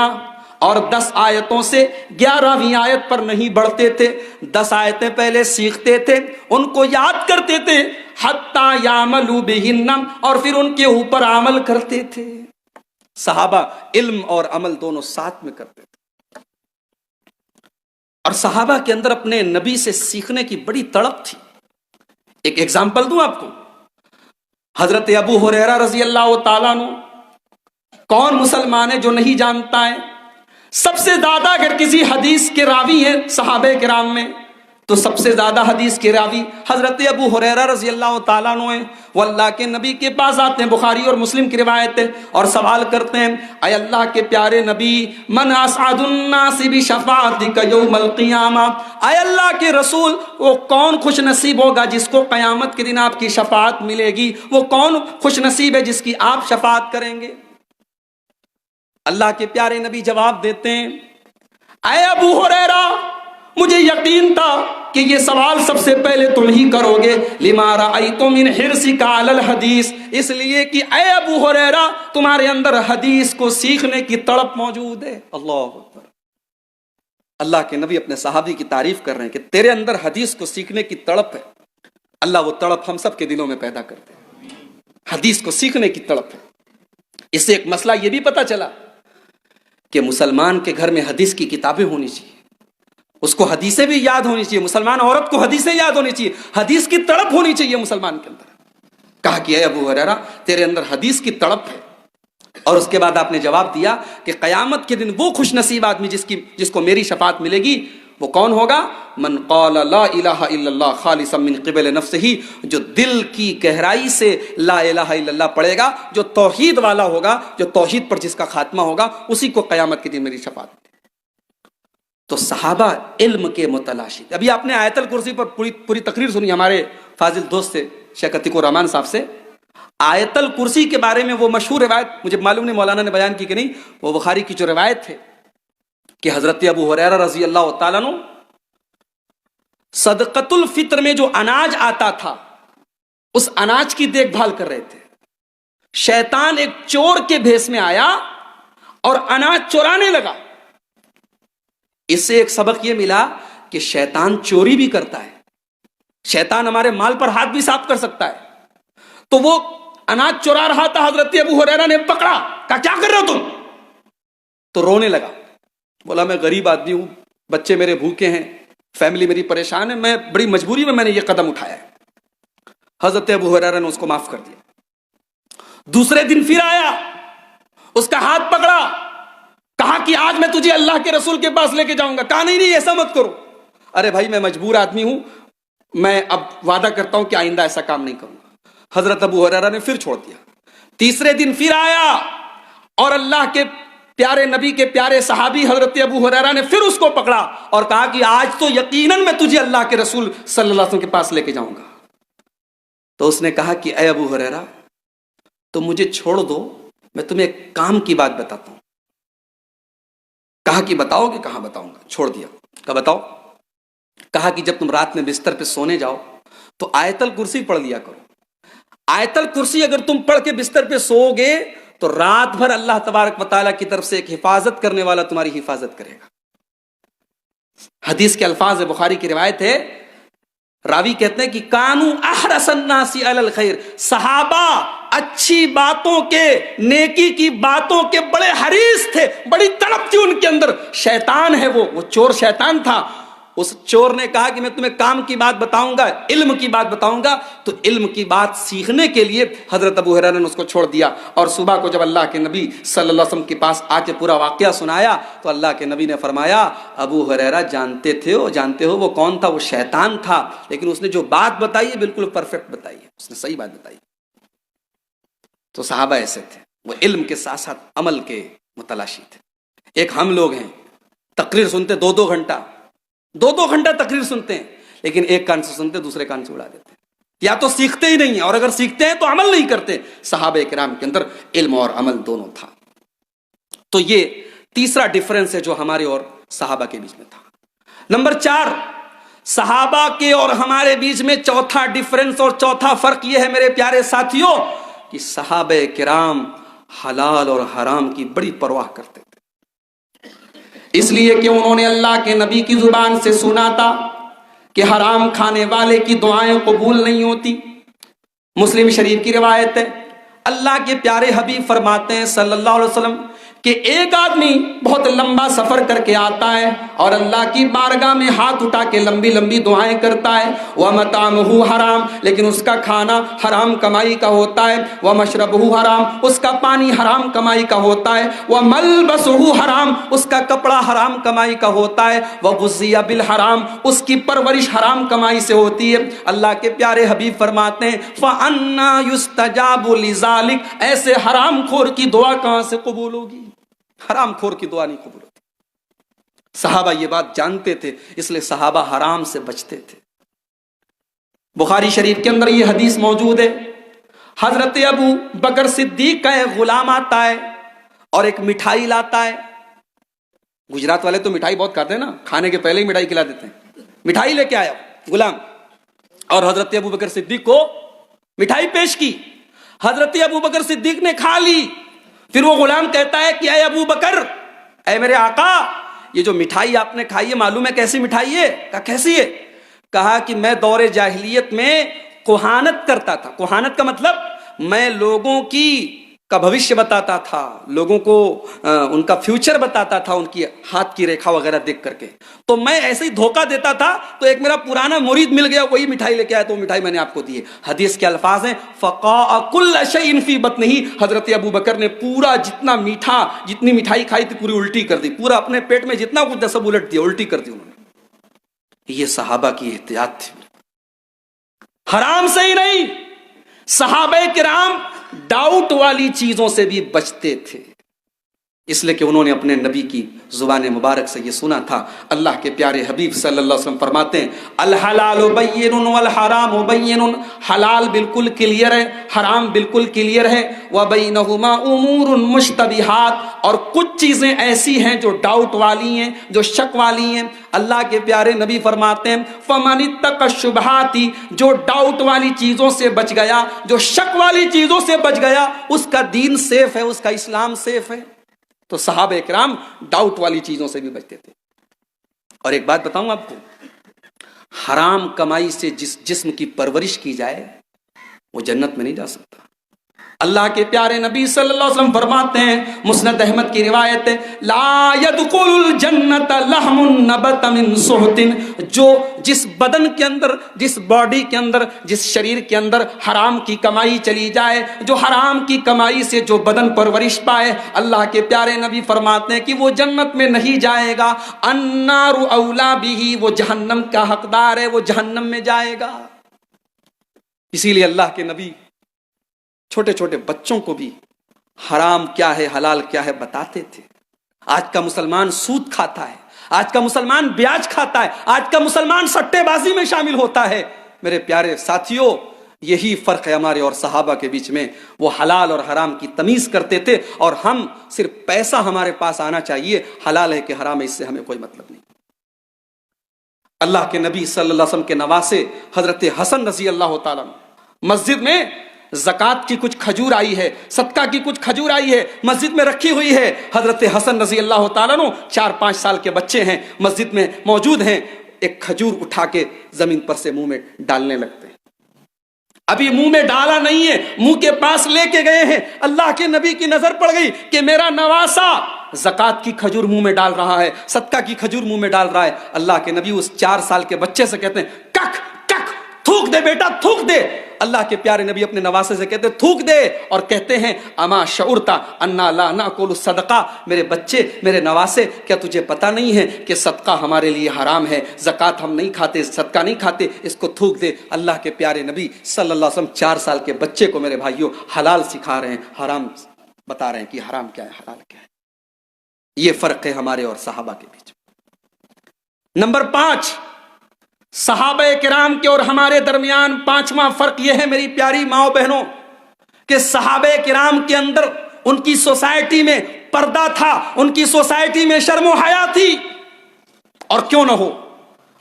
اور 10 آیتوں سے 11ویں آیت پر نہیں بڑھتے تھے. 10 آیتیں پہلے سیکھتے تھے، ان کو یاد کرتے تھے، حتی یعملوا بہن، اور پھر ان کے اوپر عمل کرتے تھے. صحابہ علم اور عمل دونوں ساتھ میں کرتے تھے. اور صحابہ کے اندر اپنے نبی سے سیکھنے کی بڑی تڑپ تھی. ایک ایگزامپل دوں آپ کو، حضرت ابو ہریرہ رضی اللہ تعالیٰ عنہ. کون مسلمان ہے جو نہیں جانتا ہے؟ سب سے زیادہ اگر کسی حدیث کے راوی ہیں صحابہ کرام میں تو سب سے زیادہ حدیث کے راوی حضرت ابو ہریرہ رضی اللہ تعالیٰ عنہ ہیں. وہ اللہ کے نبی کے پاس آتے ہیں، بخاری اور مسلم کی روایت ہے، اور سوال کرتے ہیں، اے اللہ کے پیارے نبی، من اسعد الناس بشفاعتک یوم القیامہ، اے اللہ کے رسول وہ کون خوش نصیب ہوگا جس کو قیامت کے دن آپ کی شفاعت ملے گی؟ وہ کون خوش نصیب ہے جس کی آپ شفاعت کریں گے؟ اللہ کے پیارے نبی جواب دیتے ہیں، اے ابو ہریرہ، مجھے یقین تھا کہ یہ سوال سب سے پہلے تم ہی کرو گے، لما رأیت من حرصک علی الحدیث، اس لیے کہ اے ابو ہریرہ تمہارے اندر حدیث کو سیکھنے کی تڑپ موجود ہے. اللہ اکبر. اللہ کے نبی اپنے صحابی کی تعریف کر رہے ہیں کہ تیرے اندر حدیث کو سیکھنے کی تڑپ ہے. اللہ وہ تڑپ ہم سب کے دلوں میں پیدا کرتے ہیں، حدیث کو سیکھنے کی تڑپ ہے. اس سے ایک مسئلہ یہ بھی پتا چلا کہ مسلمان کے گھر میں حدیث کی کتابیں ہونی چاہیے، اس کو حدیثیں بھی یاد ہونی چاہیے. مسلمان عورت کو حدیثیں یاد ہونی چاہیے، حدیث کی تڑپ ہونی چاہیے مسلمان کے اندر. کہا کہ اے ابو ہریرہ تیرے اندر حدیث کی تڑپ ہے. اور اس کے بعد آپ نے جواب دیا کہ قیامت کے دن وہ خوش نصیب آدمی جس کو میری شفاعت ملے گی وہ کون ہوگا؟ من قال لا الہ الا اللہ خالصا من قبل نفسہ، جو دل کی گہرائی سے لا الہ الا اللہ پڑھے گا، جو توحید والا ہوگا، جو توحید پر جس کا خاتمہ ہوگا، اسی کو قیامت کے دن میری شفاعت ملے. تو صحابہ علم کے متلاشی. ابھی آپ نے آیت الکرسی پر پوری تقریر سنی ہمارے فاضل دوست سے شیخ عتیق الرحمان صاحب سے. آیت الکرسی کے بارے میں وہ مشہور روایت، مجھے معلوم نہیں مولانا نے بیان کی کہ نہیں، وہ بخاری کی جو روایت ہے کہ حضرت ابو ہریرہ رضی اللہ تعالیٰ عنہ صدقۃ الفطر میں جو اناج آتا تھا اس اناج کی دیکھ بھال کر رہے تھے. شیطان ایک چور کے بھیس میں آیا اور اناج چورانے لگا. اس سے ایک سبق یہ ملا کہ شیطان چوری بھی کرتا ہے، شیطان ہمارے مال پر ہاتھ بھی صاف کر سکتا ہے. تو وہ اناج چورا رہا تھا، حضرت ابو ہریرہ نے پکڑا، کہا کیا کر رہے ہو تم؟ تو رونے لگا، بولا میں غریب آدمی ہوں، بچے میرے بھوکے ہیں، فیملی میری پریشان ہے، میں بڑی مجبوری میں نے یہ قدم اٹھایا ہے. حضرت ابو ہریرہ نے اس کو معاف کر دیا. دوسرے دن پھر آیا، اس کا ہاتھ پکڑا، کہا کہ آج میں تجھے اللہ کے رسول کے پاس لے کے جاؤں گا. کہا نہیں ایسا مت کرو. ارے بھائی میں مجبور آدمی ہوں، میں اب وعدہ کرتا ہوں کہ آئندہ ایسا کام نہیں کروں گا. حضرت ابو ہریرہ نے پھر چھوڑ دیا. تیسرے دن پھر آیا اور اللہ کے پیارے نبی کے پیارے صحابی حضرت ابو ہریرہ نے پھر اس کو پکڑا اور کہا کہ آج تو یقیناً میں تجھے اللہ کے رسول صلی اللہ علیہ وسلم کے پاس لے کے جاؤں گا. تو اس نے کہا کہ اے ابو ہریرہ تم مجھے چھوڑ دو، میں تمہیں ایک کام کی بات بتاتا ہوں. کہا کہ بتاؤ گے؟ کہاں بتاؤں گا. چھوڑ دیا. کہا بتاؤ. کہا کہ جب تم رات میں بستر پہ سونے جاؤ تو آیت الکرسی پڑھ لیا کرو. آیت الکرسی اگر تم پڑھ کے بستر پہ سو گے تو رات بھر اللہ تبارک و تعالیٰ کی طرف سے ایک حفاظت کرنے والا تمہاری حفاظت کرے گا. حدیث کے الفاظ ہے، بخاری کی روایت ہے، راوی کہتے ہیں کہ کانو احرص الناس علی الخیر، صحابہ اچھی باتوں کے، نیکی کی باتوں کے بڑے حریص تھے، بڑی طلب تھی ان کے اندر. شیطان ہے وہ چور شیطان تھا. اس چور نے کہا کہ میں تمہیں کام کی بات بتاؤں گا، علم کی بات بتاؤں گا. تو علم کی بات سیکھنے کے لیے حضرت ابو ہریرہ نے اس کو چھوڑ دیا. اور صبح کو جب اللہ کے نبی صلی اللہ علیہ وسلم کے پاس آ کے پورا واقعہ سنایا تو اللہ کے نبی نے فرمایا ابو ہریرہ جانتے ہو وہ کون تھا؟ وہ شیطان تھا، لیکن اس نے جو بات بتائی ہے بالکل پرفیکٹ بتائی ہے، اس نے صحیح بات بتائی. تو صحابہ ایسے تھے، وہ علم کے ساتھ ساتھ عمل کے متلاشی تھے. ایک ہم لوگ ہیں، تقریر سنتے دو گھنٹہ تقریر سنتے ہیں، لیکن ایک کان سے سنتے دوسرے کان سے اڑا دیتے ہیں. یا تو سیکھتے ہی نہیں ہیں، اور اگر سیکھتے ہیں تو عمل نہیں کرتے. صحابہ کرام کے اندر علم اور عمل دونوں تھا. تو یہ تیسرا ڈفرنس ہے جو ہمارے اور صحابہ کے بیچ میں تھا. نمبر 4، صحابہ کے اور ہمارے بیچ میں چوتھا ڈفرنس اور چوتھا فرق یہ ہے میرے پیارے ساتھیوں کہ صحابہ کرام حلال اور حرام کی بڑی پرواہ کرتے تھے. اس لیے کہ انہوں نے اللہ کے نبی کی زبان سے سنا تھا کہ حرام کھانے والے کی دعائیں قبول نہیں ہوتی. مسلم شریف کی روایت ہے، اللہ کے پیارے حبیب فرماتے ہیں صلی اللہ علیہ وسلم کہ ایک آدمی بہت لمبا سفر کر کے آتا ہے اور اللہ کی بارگاہ میں ہاتھ اٹھا کے لمبی لمبی دعائیں کرتا ہے. وَمَطْعَمُهُ حرام، لیکن اس کا کھانا حرام کمائی کا ہوتا ہے. وَمَشْرَبُهُ حرام، اس کا پانی حرام کمائی کا ہوتا ہے. وَمَلْبَسُهُ حرام، اس کا کپڑا حرام کمائی کا ہوتا ہے. وَغُذِّيَ بِالْحَرام، اس کی پرورش حرام کمائی سے ہوتی ہے. اللہ کے پیارے حبیب فرماتے ہیں فَأَنَّا يُسْتَجَابُ لِذَلِكَ، ایسے حرام خور کی دعا کہاں سے قبول ہوگی؟ حرام خور کی دعا نہیں قبول ہوتی. صحابہ یہ بات جانتے تھے، اس لیے صحابہ حرام سے بچتے تھے. بخاری شریف کے اندر یہ حدیث موجود ہے، حضرت ابو بکر صدیق کا ایک غلام آتا ہے اور ایک مٹھائی لاتا ہے. گجرات والے تو مٹھائی بہت کھاتے ہیں نا، کھانے کے پہلے ہی مٹھائی کھلا دیتے ہیں. مٹھائی لے کے آیا غلام اور حضرت ابو بکر صدیق کو مٹھائی پیش کی. حضرت ابو بکر صدیق نے کھا لی. پھر وہ غلام کہتا ہے کہ اے ابو بکر، اے میرے آقا، یہ جو مٹھائی آپ نے کھائی ہے معلوم ہے کیسی مٹھائی ہے؟ کہا کیسی ہے؟ کہا کہ میں دور جاہلیت میں کہانت کرتا تھا. کہانت کا مطلب میں لوگوں کی کا بھوشیہ بتاتا تھا، لوگوں کو ان کا فیوچر بتاتا تھا ان کی ہاتھ کی ریکھا وغیرہ دیکھ کر کے. تو میں ایسے ہی دھوکہ دیتا تھا، تو ایک میرا پرانا مرید مل گیا، وہی مٹھائی لے کے آیا تو وہ مٹھائی میں نے آپ کو دی ہے. حدیث کے الفاظ ہیں فقاء کل شیء فی بطنہ، حضرت ابو بکر نے پورا جتنی مٹھائی کھائی تھی پوری الٹی کر دی. پورا اپنے پیٹ میں جتنا کچھ سب الٹ دیا، الٹی کر دی انہوں نے. یہ صحابہ کی احتیاط تھی. حرام سے ہی نہیں، صحابہ کرام ڈاؤٹ والی چیزوں سے بھی بچتے تھے، اس لیے کہ انہوں نے اپنے نبی کی زبان مبارک سے یہ سنا تھا. اللہ کے پیارے حبیب صلی اللہ علیہ وسلم فرماتے ہیں الحلال بین والحرام بین، حلال بالکل کلیئر ہے، حرام بالکل کلیئر ہے. وبینہما امور مشتبہات، اور کچھ چیزیں ایسی ہیں جو ڈاؤٹ والی ہیں، جو شک والی ہیں. اللہ کے پیارے نبی فرماتے ہیں فمن اتقى الشبہات، جو ڈاؤٹ والی چیزوں سے بچ گیا، جو شک والی چیزوں سے بچ گیا، اس کا دین سیف ہے، اس کا اسلام سیف ہے. تو صحابہ کرام ڈاؤٹ والی چیزوں سے بھی بچتے تھے. اور ایک بات بتاؤں آپ کو، حرام کمائی سے جس جسم کی پرورش کی جائے وہ جنت میں نہیں جا سکتا. اللہ کے پیارے نبی صلی اللہ علیہ وسلم فرماتے ہیں، مسند احمد کی روایت ہے لا يدخل الجنت لحم نبت من سحت، جو جس بدن کے اندر، جس باڈی کے اندر، جس شریر کے اندر حرام کی کمائی چلی جائے، جو حرام کی کمائی سے جو بدن پرورش پائے، اللہ کے پیارے نبی فرماتے ہیں کہ وہ جنت میں نہیں جائے گا. النار اولا به، وہ جہنم کا حقدار ہے، وہ جہنم میں جائے گا. اسی لیے اللہ کے نبی چھوٹے چھوٹے بچوں کو بھی حرام کیا ہے حلال کیا ہے بتاتے تھے. آج کا مسلمان سود کھاتا ہے، آج کا مسلمان بیاج کھاتا ہے، آج کا مسلمان سٹے بازی میں شامل ہوتا ہے. میرے پیارے ساتھیوں، یہی فرق ہے ہمارے اور صحابہ کے بیچ میں. وہ حلال اور حرام کی تمیز کرتے تھے، اور ہم صرف پیسہ ہمارے پاس آنا چاہیے، حلال ہے کہ حرام ہے اس سے ہمیں کوئی مطلب نہیں. اللہ کے نبی صلی اللہ علیہ وسلم کے نواسے حضرت حسن رضی اللہ تعالیٰ مسجد میں زکوٰۃ کی کچھ کھجور آئی ہے، صدقہ کی کچھ کھجور آئی ہے، مسجد میں رکھی ہوئی ہے. حضرت حسن رضی اللہ تعالیٰ 4-5 سال کے بچے ہیں، مسجد میں موجود ہیں، ایک کھجور اٹھا کے زمین پر سے منہ میں ڈالنے لگتے ہیں. ابھی منہ میں ڈالا نہیں ہے، منہ کے پاس لے کے گئے ہیں. اللہ کے نبی کی نظر پڑ گئی کہ میرا نواسا زکوٰۃ کی کھجور منہ میں ڈال رہا ہے، صدقہ کی کھجور منہ میں ڈال رہا ہے. اللہ کے نبی اس 4 سال کے بچے سے کہتے ہیں کک کک، تھوک دے بیٹا، تھوک دے. اللہ کے پیارے نبی اپنے نواسے سے کہتے ہیں تھوک دے، اور کہتے ہیں اما شعرتا انا لا ناکل الصدقہ، میرے بچے، میرے نواسے، کیا تجھے پتہ نہیں ہے کہ صدقہ ہمارے لیے حرام ہے، زکوٰۃ ہم نہیں کھاتے، صدقہ نہیں کھاتے، اس کو تھوک دے. اللہ کے پیارے نبی صلی اللہ علیہ وسلم 4 سال کے بچے کو میرے بھائیوں حلال سکھا رہے ہیں، حرام بتا رہے ہیں کہ حرام کیا ہے، حلال کیا ہے. یہ فرق ہے ہمارے اور صحابہ کے بیچ. نمبر 5، صحابہ کرام کے اور ہمارے درمیان 5واں فرق یہ ہے میری پیاری ماؤں بہنوں کہ صحابہ کرام کے اندر ان کی سوسائٹی میں پردہ تھا، ان کی سوسائٹی میں شرم و حیا تھی. اور کیوں نہ ہو،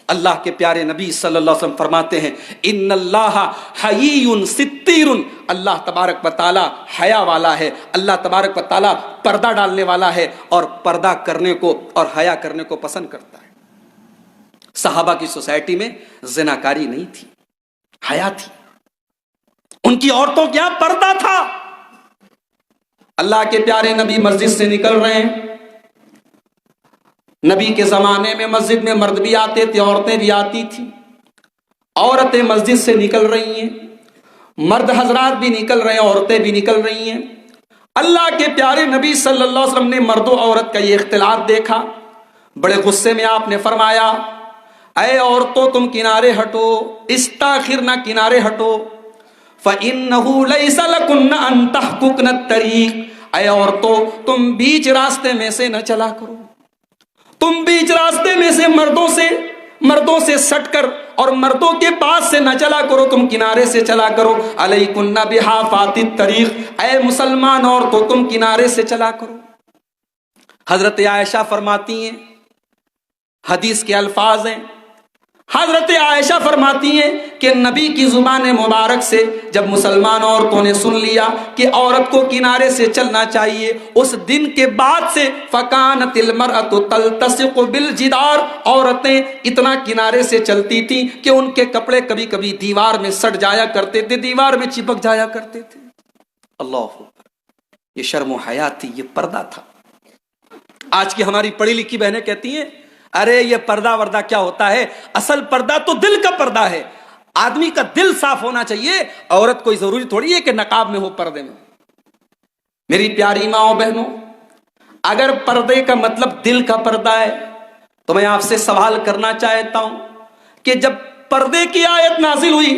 اللہ کے پیارے نبی صلی اللہ علیہ وسلم فرماتے ہیں ان اللہ حیی ستیر، اللہ تبارک و تعالی حیا والا ہے، اللہ تبارک و تعالی پردہ ڈالنے والا ہے اور پردہ کرنے کو اور حیا کرنے کو پسند کرتا ہے. صحابہ کی سوسائٹی میں زناکاری نہیں تھی، حیا تھی. ان کی عورتوں کیا پردہ تھا. اللہ کے پیارے نبی مسجد سے نکل رہے ہیں. نبی کے زمانے میں مسجد میں مرد بھی آتے تھے، عورتیں بھی آتی تھی. عورتیں مسجد سے نکل رہی ہیں، مرد حضرات بھی نکل رہے ہیں، عورتیں بھی نکل رہی ہیں. اللہ کے پیارے نبی صلی اللہ علیہ وسلم نے مرد و عورت کا یہ اختلاط دیکھا. بڑے غصے میں آپ نے فرمایا اے عورتوں تم کنارے ہٹو، استاخرن، کنارے ہٹو. فَإِنَّهُ لَيْسَ لَكُنَّ أَن تَحْقُقْنَ الطَّرِيقَ، اے عورتوں تم بیچ راستے میں سے نہ چلا کرو، تم بیچ راستے میں سے مردوں سے سٹ کر اور مردوں کے پاس سے نہ چلا کرو، تم کنارے سے چلا کرو. علیکن بحافات الطریق، اے مسلمان عورتوں تم کنارے سے چلا کرو. حضرت عائشہ فرماتی ہیں، حدیث کے الفاظ ہیں، حضرت عائشہ فرماتی ہیں کہ نبی کی زبان مبارک سے جب مسلمان عورتوں نے سن لیا کہ عورت کو کنارے سے چلنا چاہیے، اس دن کے بعد سے فَكَانَتِ الْمَرْأَةُ تَلْتَصِقُ بِالْجِدَارِ، عورتیں اتنا کنارے سے چلتی تھیں کہ ان کے کپڑے کبھی کبھی دیوار میں سٹ جایا کرتے تھے، دیوار میں چپک جایا کرتے تھے. اللہ اکبر، یہ شرم و حیا تھی، یہ پردہ تھا. آج کی ہماری پڑھی لکھی بہنیں کہتی ہیں ارے یہ پردہ وردہ کیا ہوتا ہے، اصل پردہ تو دل کا پردہ ہے، آدمی کا دل صاف ہونا چاہیے. عورت کوئی ضروری تھوڑی ہے کہ نقاب میں ہو، پردے میں. میری پیاری ماؤں بہنوں، اگر پردے کا مطلب دل کا پردہ ہے تو میں آپ سے سوال کرنا چاہتا ہوں کہ جب پردے کی آیت نازل ہوئی،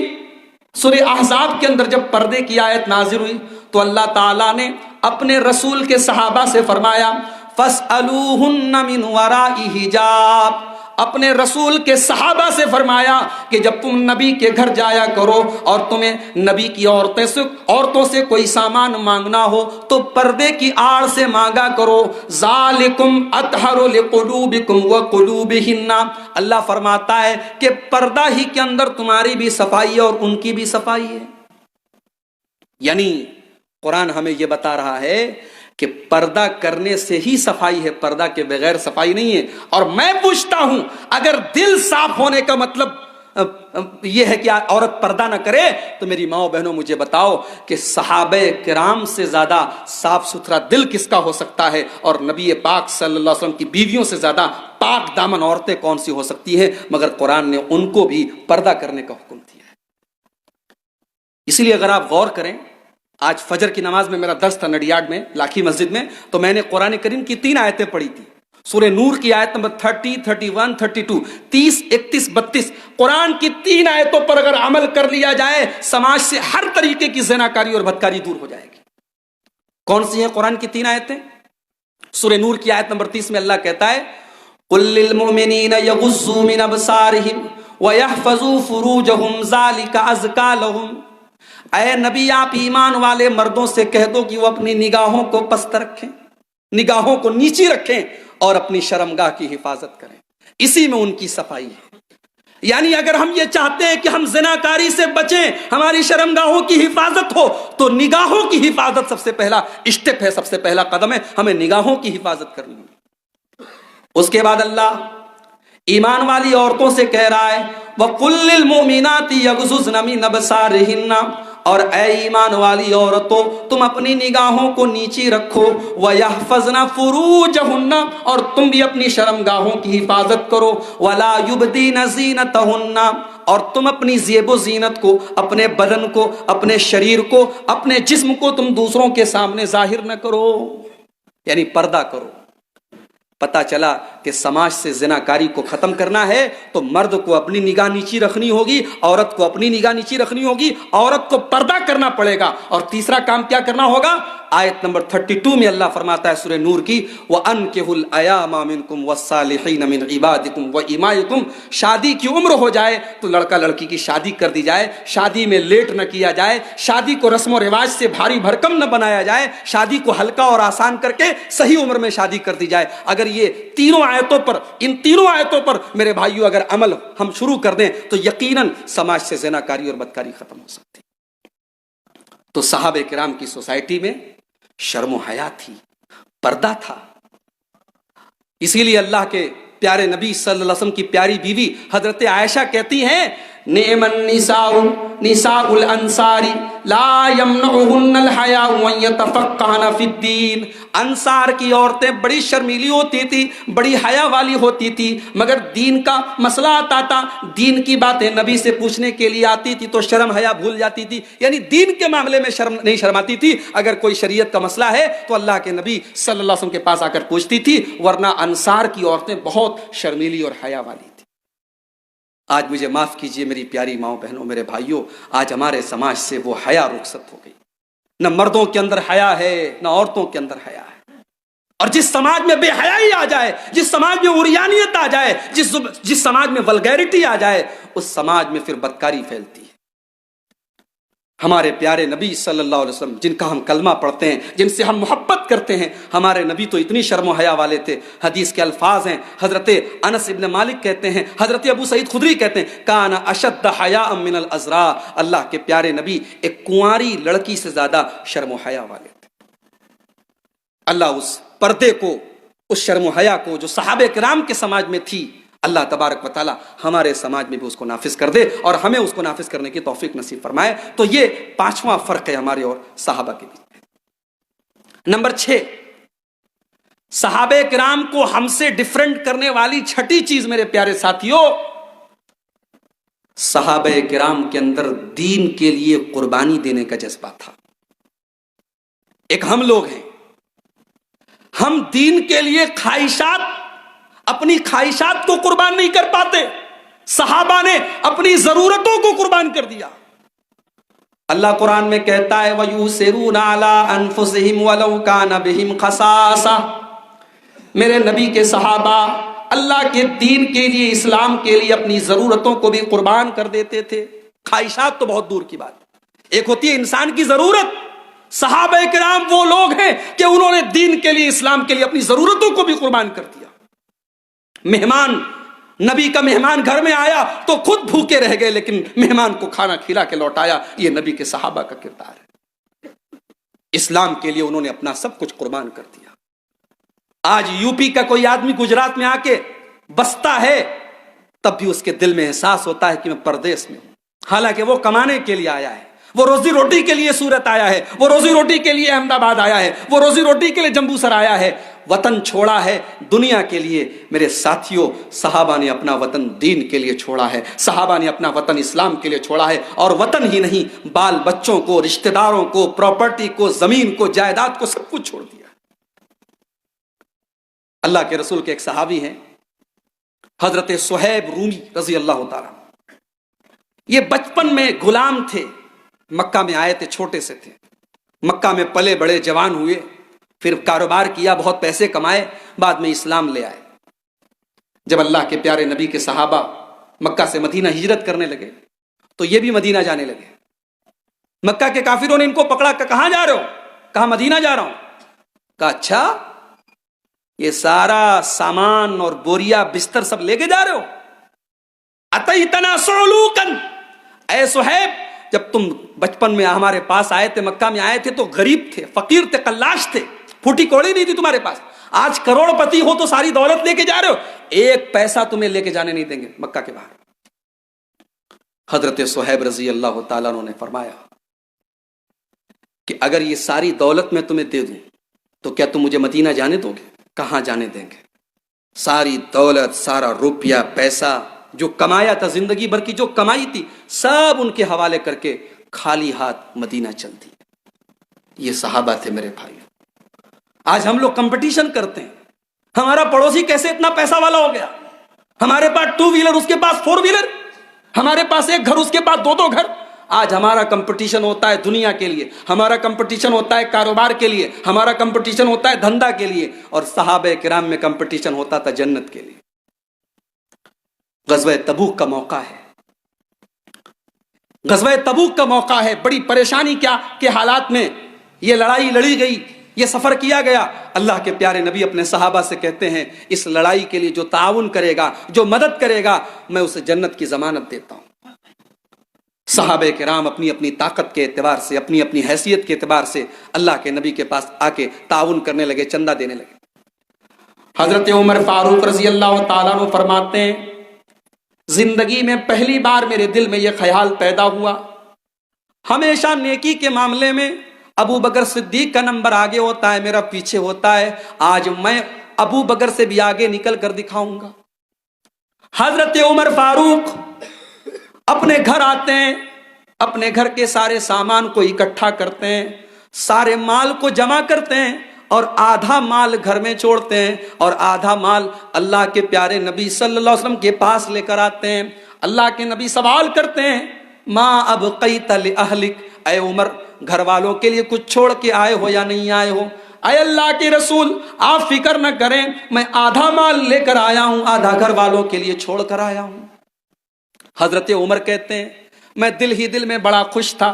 سورہ احزاب کے اندر جب پردے کی آیت نازل ہوئی تو اللہ تعالیٰ نے اپنے رسول کے صحابہ سے فرمایا فَاسْأَلُوهُنَّ مِنْ وَرَاءِ حِجَابٍ، اپنے رسول کے صحابہ سے فرمایا کہ جب تم نبی کے گھر جایا کرو اور تمہیں نبی کی عورتوں سے کوئی سامان مانگنا ہو تو پردے کی آڑ سے مانگا کرو. ذَالِكُمْ أَطْهَرُ لِقُلُوبِكُمْ وَقُلُوبِهِنَّ، اللہ فرماتا ہے کہ پردہ ہی کے اندر تمہاری بھی صفائی ہے اور ان کی بھی صفائی ہے. یعنی قرآن ہمیں یہ بتا رہا ہے کہ پردہ کرنے سے ہی صفائی ہے، پردہ کے بغیر صفائی نہیں ہے. اور میں پوچھتا ہوں اگر دل صاف ہونے کا مطلب یہ ہے کہ عورت پردہ نہ کرے تو میری ماؤں بہنوں مجھے بتاؤ کہ صحابہ کرام سے زیادہ صاف ستھرا دل کس کا ہو سکتا ہے، اور نبی پاک صلی اللہ علیہ وسلم کی بیویوں سے زیادہ پاک دامن عورتیں کون سی ہو سکتی ہیں؟ مگر قرآن نے ان کو بھی پردہ کرنے کا حکم دیا ہے. اسی لیے اگر آپ غور کریں، آج فجر کی نماز میں میرا درس تھا نڈیاڈ میں، لاکھی مسجد میں، تو میں نے قرآن کریم کی 3 آیتیں پڑھی تھی. سورہ نور کی آیت نمبر 30، 31، 32، 30، 31، 32. قرآن کی 3 آیتوں پر اگر عمل کر لیا جائے سماج سے ہر طریقے کی زناکاری اور بدکاری دور ہو جائے گی. کون سی ہیں قرآن کی 3 آیتیں؟ سورہ نور کی آیت نمبر 30 میں اللہ کہتا ہے قُل لِّلْمُؤْمِنِينَ يَغُضُّوا مِنْ أَبْصَارِهِمْ وَيَحْفَظُوا فُرُوجَهُمْ ذَلِكَ أَزْكَىٰ لَهُمْ. اے نبی آپ ایمان والے مردوں سے کہہ دو کہ وہ اپنی نگاہوں کو پست رکھیں، نگاہوں کو نیچی رکھیں اور اپنی شرمگاہ کی حفاظت کریں، اسی میں ان کی صفائی ہے. یعنی اگر ہم یہ چاہتے ہیں کہ ہم زناکاری سے بچیں، ہماری شرمگاہوں کی حفاظت ہو، تو نگاہوں کی حفاظت سب سے پہلا اسٹیپ ہے، سب سے پہلا قدم ہے، ہمیں نگاہوں کی حفاظت کرنی ہے۔ اس کے بعد اللہ ایمان والی عورتوں سے کہہ رہا ہے وَقُلْ لِلْمُؤْمِنَاتِ يَغْضُضْنَ مِنْ أَبْصَارِهِنَّ، اور اے ایمان والی عورتوں تم اپنی نگاہوں کو نیچی رکھو، وَيَحْفَظْنَ فُرُوجَهُنَّ، اور تم بھی اپنی شرمگاہوں کی حفاظت کرو، وَلَا يُبْدِينَ زِينَتَهُنَّ، اور تم اپنی زیب و زینت کو، اپنے بدن کو، اپنے شریر کو، اپنے جسم کو تم دوسروں کے سامنے ظاہر نہ کرو، یعنی پردہ کرو۔ پتہ چلا کہ سماج سے زناکاری کو ختم کرنا ہے تو مرد کو اپنی نگاہ نیچی رکھنی ہوگی، عورت کو اپنی نگاہ نیچی رکھنی ہوگی، عورت کو پردہ کرنا پڑے گا۔ اور تیسرا کام کیا کرنا ہوگا؟ آیت نمبر 32 میں اللہ فرماتا ہے سورہ نور کی وَأَنْكِحُوا الْأَيَامَ مِنْكُمْ وَالصَّالِحِينَ مِنْ عِبَادِكُمْ وَإِمَائِكُمْ، شادی کی عمر ہو جائے تو لڑکا لڑکی کی شادی کر دی جائے، شادی میں لیٹ نہ کیا جائے، شادی کو رسم و رواج سے بھاری بھرکم نہ بنایا جائے، شادی کو ہلکا اور آسان کر کے صحیح عمر میں شادی کر دی جائے۔ اگر یہ تینوں آیتوں پر، ان تینوں آیتوں پر میرے بھائیوں اگر عمل ہم شروع کر دیں تو یقیناً سماج سے زناکاری اور بدکاری ختم ہو سکتی۔ تو صحابہ کرام کی سوسائٹی میں شرم و حیا تھی، پردہ تھا۔ اسی لیے اللہ کے پیارے نبی صلی اللہ علیہ وسلم کی پیاری بیوی حضرت عائشہ کہتی ہیں نعم النساء نساء الانصار لا يمنعهن الحیاء ان يتفقهن فی الدین، انصار کی عورتیں بڑی شرمیلی ہوتی تھی، بڑی حیا والی ہوتی تھی، مگر دین کا مسئلہ آتا تھا، دین کی باتیں نبی سے پوچھنے کے لیے آتی تھی تو شرم حیا بھول جاتی تھی، یعنی دین کے معاملے میں نہیں شرماتی تھی۔ اگر کوئی شریعت کا مسئلہ ہے تو اللہ کے نبی صلی اللہ علیہ وسلم کے پاس آ کر پوچھتی تھی، ورنہ انصار کی عورتیں بہت شرمیلی اور حیا والی تھی۔ آج مجھے معاف کیجئے میری پیاری ماؤں بہنوں، میرے بھائیوں، آج ہمارے سماج سے وہ حیا رخصت ہو گئی، نہ مردوں کے اندر حیا ہے نہ عورتوں کے اندر حیا ہے۔ اور جس سماج میں بے حیائی آ جائے، جس سماج میں عریانیت آ جائے، جس سماج میں ولگیرٹی آ جائے، اس سماج میں پھر بدکاری پھیلتی ہے۔ ہمارے پیارے نبی صلی اللہ علیہ وسلم جن کا ہم کلمہ پڑھتے ہیں، جن سے ہم محبت کرتے ہیں، ہمارے نبی تو اتنی شرم و حیا والے تھے۔ حدیث کے الفاظ ہیں، حضرت انس ابن مالک کہتے ہیں، حضرت ابو سعید خدری کہتے ہیں کان اشد حیاء من العذراء، اللہ کے پیارے نبی ایک کنواری لڑکی سے زیادہ شرم و حیا والے تھے۔ اللہ اس پردے کو، اس شرم و حیا کو جو صحابہ کرام کے سماج میں تھی، اللہ تبارک و تعالی ہمارے سماج میں بھی اس کو نافذ کر دے اور ہمیں اس کو نافذ کرنے کی توفیق نصیب فرمائے۔ تو یہ پانچواں فرق ہے ہمارے اور صحابہ کے بیچ۔ نمبر 6، صحابہ کرام کو ہم سے ڈیفرنٹ کرنے والی چھٹی چیز میرے پیارے ساتھیوں، صحابہ کرام کے اندر دین کے لیے قربانی دینے کا جذبہ تھا۔ ایک ہم لوگ ہیں، ہم دین کے لیے اپنی خواہشات کو قربان نہیں کر پاتے، صحابہ نے اپنی ضرورتوں کو قربان کر دیا۔ اللہ قرآن میں کہتا ہے وَيُؤْثِرُونَ عَلَىٰ أَنفُسِهِمْ وَلَوْ كَانَ بِهِمْ خَصَاصَةٌ، میرے نبی کے صحابہ اللہ کے دین کے لیے، اسلام کے لیے اپنی ضرورتوں کو بھی قربان کر دیتے تھے۔ خواہشات تو بہت دور کی بات، ایک ہوتی ہے انسان کی ضرورت۔ صحابہ کرام وہ لوگ ہیں کہ انہوں نے دین کے لیے، اسلام کے لیے اپنی ضرورتوں کو بھی قربان کر دیا۔ مہمان، نبی کا مہمان گھر میں آیا تو خود بھوکے رہ گئے لیکن مہمان کو کھانا کھلا کے لوٹایا، یہ نبی کے صحابہ کا کردار ہے۔ اسلام کے لیے انہوں نے اپنا سب کچھ قربان کر دیا۔ آج یو پی کا کوئی آدمی گجرات میں آ کے بستا ہے تب بھی اس کے دل میں احساس ہوتا ہے کہ میں پردیس میں ہوں، حالانکہ وہ کمانے کے لیے آیا ہے، وہ روزی روٹی کے لیے سورت آیا ہے، وہ روزی روٹی کے لیے احمد آباد آیا ہے، وہ روزی روٹی کے لیے جمبو سر آیا ہے، وطن چھوڑا ہے دنیا کے لیے۔ میرے ساتھیوں، صحابہ نے اپنا وطن دین کے لیے چھوڑا ہے، صحابہ نے اپنا وطن اسلام کے لیے چھوڑا ہے، اور وطن ہی نہیں، بال بچوں کو، رشتہ داروں کو، پراپرٹی کو، زمین کو، جائیداد کو، سب کچھ چھوڑ دیا۔ اللہ کے رسول کے ایک صحابی ہیں حضرت صہیب رومی رضی اللہ تعالیٰ، یہ بچپن میں غلام تھے، مکہ میں آئے تھے، چھوٹے سے تھے، مکہ میں پلے بڑے، جوان ہوئے، پھر کاروبار کیا، بہت پیسے کمائے، بعد میں اسلام لے آئے۔ جب اللہ کے پیارے نبی کے صحابہ مکہ سے مدینہ ہجرت کرنے لگے تو یہ بھی مدینہ جانے لگے۔ مکہ کے کافروں نے ان کو پکڑا کہ کہاں جا رہے ہو؟ کہا مدینہ جا رہا ہوں۔ کہا اچھا، یہ سارا سامان اور بوریا بستر سب لے کے جا رہے ہو؟ اتیتنا سعلوکن، اے صہیب جب تم بچپن میں ہمارے پاس آئے تھے، مکہ میں آئے تھے تو غریب تھے، فقیر تھے، قلاش تھے، پھوٹی کوڑی نہیں تھی تمہارے پاس. آج کروڑ پتی ہو تو ساری دولت لے کے جا رہے ہو، ایک پیسہ تمہیں لے کے جانے نہیں دیں گے مکہ کے باہر. حضرت صہیب رضی اللہ تعالیٰ عنہ نے فرمایا کہ اگر یہ ساری دولت میں تمہیں دے دوں تو کیا تم مجھے مدینہ جانے دو گے؟ کہاں جانے دیں گے. ساری دولت، سارا روپیہ پیسہ جو کمایا تھا، زندگی بھر کی جو کمائی تھی، سب ان کے حوالے کر کے خالی ہاتھ مدینہ چل دی. یہ صحابہ تھے میرے بھائی. آج ہم لوگ کمپٹیشن کرتے ہیں، ہمارا پڑوسی کیسے اتنا پیسہ والا ہو گیا، ہمارے پاس 2 ویلر، اس کے پاس 4 ویلر، ہمارے پاس ایک گھر، اس کے پاس 2 گھر. آج ہمارا کمپٹیشن ہوتا ہے دنیا کے لیے، ہمارا کمپٹیشن ہوتا ہے کاروبار کے لیے، ہمارا کمپٹیشن ہوتا ہے دھندا کے لیے، اور صحابہ کرام میں کمپٹیشن ہوتا تھا جنت کے لیے. غزوہ تبوک کا موقع ہے، غزوہ تبوک کا موقع ہے. بڑی پریشانی کیا کہ حالات میں یہ لڑائی لڑی گئی، یہ سفر کیا گیا. اللہ کے پیارے نبی اپنے صحابہ سے کہتے ہیں اس لڑائی کے لیے جو تعاون کرے گا، جو مدد کرے گا، میں اسے جنت کی ضمانت دیتا ہوں. صحابہ کرام اپنی اپنی طاقت کے اعتبار سے، اپنی اپنی حیثیت کے اعتبار سے اللہ کے نبی کے پاس آ کے تعاون کرنے لگے، چندہ دینے لگے. حضرت عمر فاروق رضی اللہ تعالیٰ عنہ فرماتے ہیں زندگی میں پہلی بار میرے دل میں یہ خیال پیدا ہوا، ہمیشہ نیکی کے معاملے میں ابو بکر صدیق کا نمبر آگے ہوتا ہے، میرا پیچھے ہوتا ہے. آج میں ابو بکر سے بھی آگے نکل کر دکھاؤں گا. حضرت عمر فاروق اپنے گھر آتے ہیں، اپنے گھر کے سارے سامان کو اکٹھا کرتے ہیں، سارے مال کو جمع کرتے ہیں، اور آدھا مال گھر میں چھوڑتے ہیں اور آدھا مال اللہ کے پیارے نبی صلی اللہ علیہ وسلم کے پاس لے کر آتے ہیں. اللہ کے نبی سوال کرتے ہیں ما ابقیت لأہلک، اے عمر گھر والوں کے لیے کچھ چھوڑ کے آئے ہو یا نہیں آئے ہو؟ اے اللہ کے رسول آپ فکر نہ کریں، میں آدھا مال لے کر آیا ہوں، آدھا گھر والوں کے لیے چھوڑ کر آیا ہوں. حضرت عمر کہتے ہیں میں دل ہی دل میں بڑا خوش تھا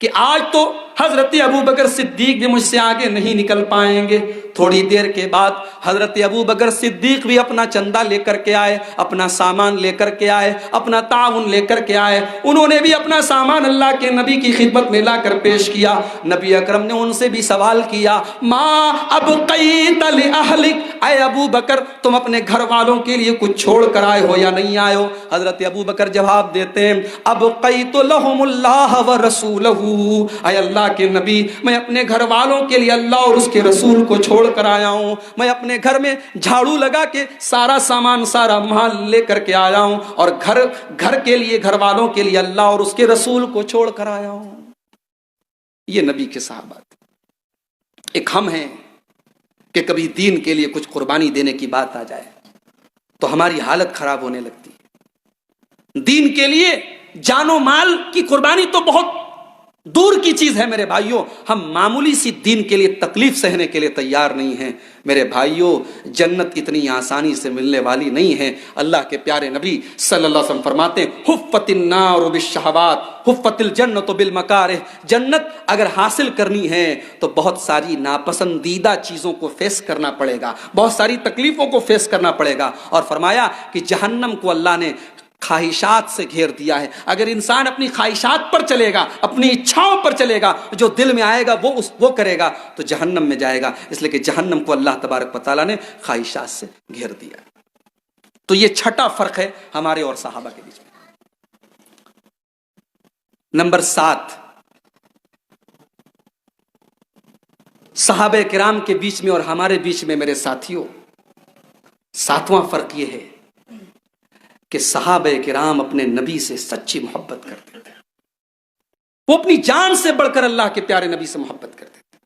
کہ آج تو حضرت ابو بکر صدیق بھی مجھ سے آگے نہیں نکل پائیں گے. تھوڑی دیر کے بعد حضرت ابو بکر صدیق بھی اپنا چندہ لے کر کے آئے، اپنا سامان لے کر کے آئے، اپنا تعاون لے کر کے آئے. انہوں نے بھی اپنا سامان اللہ کے نبی کی خدمت میں لا کر پیش کیا. نبی اکرم نے ان سے بھی سوال کیا ما ابقیت لأہلک، اے ابو بکر تم اپنے گھر والوں کے لیے کچھ چھوڑ کر آئے ہو یا نہیں آئے ہو؟ حضرت ابو بکر جواب دیتے ہیں ابقیت لہم اللہ ورسولہ، اے اللہ کے نبی میں اپنے گھر والوں کے لیے اللہ اور اس کے رسول کو چھوڑ کر آیا ہوں. میں اپنے گھر میں جھاڑو لگا کے سارا سامان، سارا مال لے کر کے آیا ہوں، اور گھر کے لیے، گھر والوں کے لیے اللہ اور اس کے رسول کو چھوڑ کر آیا ہوں. یہ نبی کے صحابہ تھے. ایک ہم ہیں کہ کبھی دین کے لیے کچھ قربانی دینے کی بات آ جائے تو ہماری حالت خراب ہونے لگتی ہے. دین کے لیے جان و مال کی قربانی تو بہت دور کی چیز ہے میرے بھائیوں، ہم معمولی سی دین کے لیے تکلیف سہنے کے لیے تیار نہیں ہیں. میرے بھائیوں جنت اتنی آسانی سے ملنے والی نہیں ہے. اللہ کے پیارے نبی صلی اللہ علیہ وسلم فرماتے ہیں حفت النار بالشہوات حفت الجنت بالمکارہ، جنت اگر حاصل کرنی ہے تو بہت ساری ناپسندیدہ چیزوں کو فیس کرنا پڑے گا، بہت ساری تکلیفوں کو فیس کرنا پڑے گا. اور فرمایا کہ جہنم کو اللہ نے خواہشات سے گھیر دیا ہے. اگر انسان اپنی خواہشات پر چلے گا، اپنی اچھاؤں پر چلے گا، جو دل میں آئے گا وہ کرے گا تو جہنم میں جائے گا. اس لیے کہ جہنم کو اللہ تبارک و تعالیٰ نے خواہشات سے گھیر دیا. تو یہ چھٹا فرق ہے ہمارے اور صحابہ کے بیچ میں. نمبر 7، صحابہ کرام کے بیچ میں اور ہمارے بیچ میں میرے ساتھیوں 7واں فرق یہ ہے کہ صحابہ کرام اپنے نبی سے سچی محبت کرتے تھے. وہ اپنی جان سے بڑھ کر اللہ کے پیارے نبی سے محبت کرتے تھے.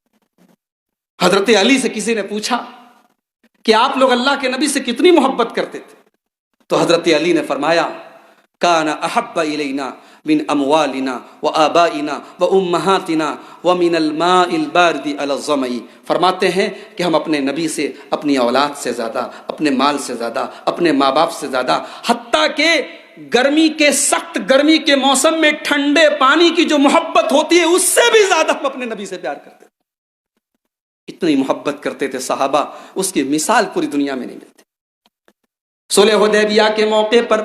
حضرت علی سے کسی نے پوچھا کہ آپ لوگ اللہ کے نبی سے کتنی محبت کرتے تھے؟ تو حضرت علی نے فرمایا کان احب الینا من اموالنا وآبائنا وامہاتنا ومن الماء البارد علی الظمأ. فرماتے ہیں کہ ہم اپنے نبی سے اپنی اولاد سے زیادہ، اپنے مال سے زیادہ، اپنے ماں باپ سے زیادہ، حتیٰ کہ گرمی کے سخت گرمی کے موسم میں ٹھنڈے پانی کی جو محبت ہوتی ہے اس سے بھی زیادہ ہم اپنے نبی سے پیار کرتے تھے. اتنی محبت کرتے تھے صحابہ، اس کی مثال پوری دنیا میں نہیں ملتی. صلح حدیبیہ کے موقع پر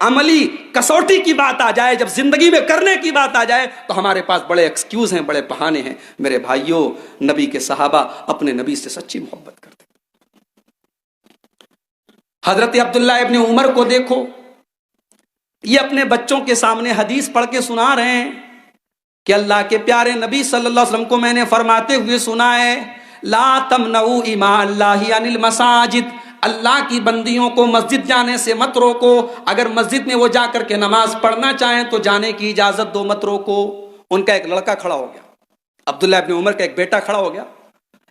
عملی کسوٹی کی بات آ جائے، جب زندگی میں کرنے کی بات آ جائے تو ہمارے پاس بڑے ایکسکیوز ہیں، بڑے بہانے ہیں۔ میرے بھائیوں، نبی کے صحابہ اپنے نبی سے سچی محبت کرتے۔ حضرت عبداللہ ابن عمر کو دیکھو، یہ اپنے بچوں کے سامنے حدیث پڑھ کے سنا رہے ہیں کہ اللہ کے پیارے نبی صلی اللہ علیہ وسلم کو میں نے فرماتے ہوئے سنا ہے، لا تمنعوا اماء اللہ عن المساجد، اللہ کی بندیوں کو مسجد جانے سے مت روکو، اگر مسجد میں وہ جا کر کے نماز پڑھنا چاہیں تو جانے کی اجازت دو، مت روکو۔ ان کا ایک لڑکا کھڑا ہو گیا، عبداللہ ابن عمر کا ایک بیٹا کھڑا ہو گیا،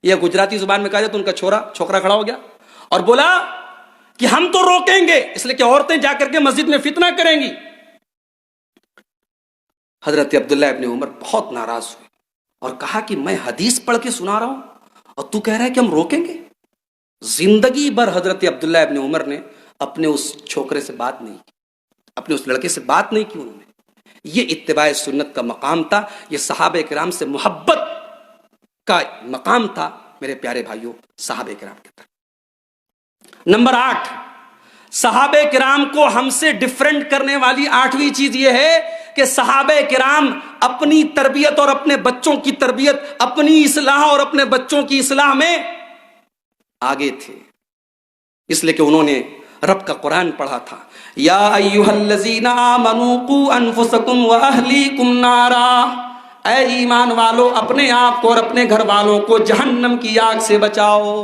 یہ گجراتی زبان میں کہا جائے تو ان کا چھوکرا کھڑا ہو گیا اور بولا کہ ہم تو روکیں گے، اس لیے کہ عورتیں جا کر کے مسجد میں فتنہ کریں گی۔ حضرت عبداللہ ابن عمر بہت ناراض ہوئے اور کہا کہ میں حدیث پڑھ کے سنا رہا ہوں اور تو کہہ رہا ہے کہ ہم روکیں گے؟ زندگی بھر حضرت عبداللہ ابن عمر نے اپنے اس چھوکرے سے بات نہیں کی، اپنے اس لڑکے سے بات نہیں کی انہوں نے۔ یہ اتباع سنت کا مقام تھا، یہ صحابہ کرام سے محبت کا مقام تھا میرے پیارے بھائیوں، صحابہ کرام کے طرف۔ نمبر 8، صحابہ کرام کو ہم سے ڈیفرنٹ کرنے والی 8ویں چیز یہ ہے کہ صحابہ کرام اپنی تربیت اور اپنے بچوں کی تربیت، اپنی اصلاح اور اپنے بچوں کی اصلاح میں آگے تھے، اس لیے کہ انہوں نے رب کا قرآن پڑھا تھا، یا ایھا الذین آمنوا قوا انفسکم واہلیکم نارا، اے ایمان والو اپنے آپ کو اور اپنے گھر والوں کو جہنم کی آگ سے بچاؤ۔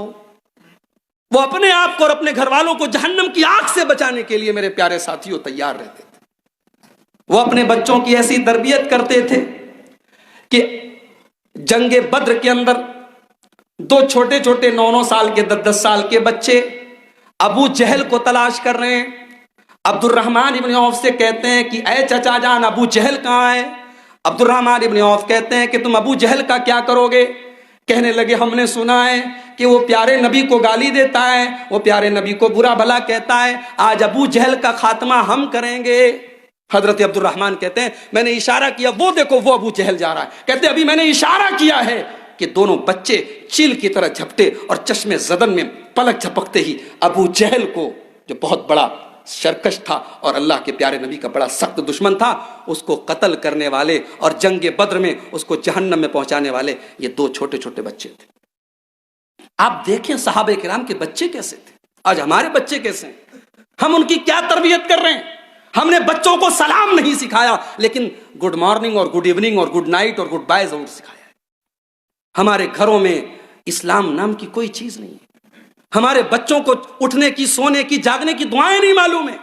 وہ اپنے آپ کو اور اپنے گھر والوں کو جہنم کی آگ سے بچانے کے لیے میرے پیارے ساتھیوں تیار رہتے تھے۔ وہ اپنے بچوں کی ایسی تربیت کرتے تھے کہ جنگ بدر کے اندر 2 چھوٹے چھوٹے 9 سال کے 10 سال کے بچے ابو جہل کو تلاش کر رہے ہیں۔ عبد الرحمن ابن عوف سے کہتے ہیں کہ اے چچا جان ابو جہل کہاں ہے؟ عبد الرحمن ابن عوف کہتے ہیں کہ تم ابو جہل کا کیا کرو گے؟ کہنے لگے ہم نے سنا ہے کہ وہ پیارے نبی کو گالی دیتا ہے، وہ پیارے نبی کو برا بھلا کہتا ہے، آج ابو جہل کا خاتمہ ہم کریں گے۔ حضرت عبد الرحمن کہتے ہیں میں نے اشارہ کیا، وہ دیکھو وہ ابو جہل جا رہا ہے۔ کہتے ابھی میں نے اشارہ کیا ہے کہ دونوں بچے چیل کی طرح جھپٹے اور چشمے زدن میں پلک جھپکتے ہی ابو جہل کو، جو بہت بڑا شرکش تھا اور اللہ کے پیارے نبی کا بڑا سخت دشمن تھا، اس کو قتل کرنے والے اور جنگ بدر میں اس کو جہنم میں پہنچانے والے یہ 2 چھوٹے چھوٹے بچے تھے۔ آپ دیکھیں صحابہ کرام کے بچے کیسے تھے، آج ہمارے بچے کیسے ہیں، ہم ان کی کیا تربیت کر رہے ہیں۔ ہم نے بچوں کو سلام نہیں سکھایا، لیکن گڈ مارننگ اور گڈ ایوننگ اور گڈ نائٹ اور گڈ بائے ضرور سکھایا ہے۔ ہمارے گھروں میں اسلام نام کی کوئی چیز نہیں ہے، ہمارے بچوں کو اٹھنے کی، سونے کی، جاگنے کی دعائیں نہیں معلوم ہے۔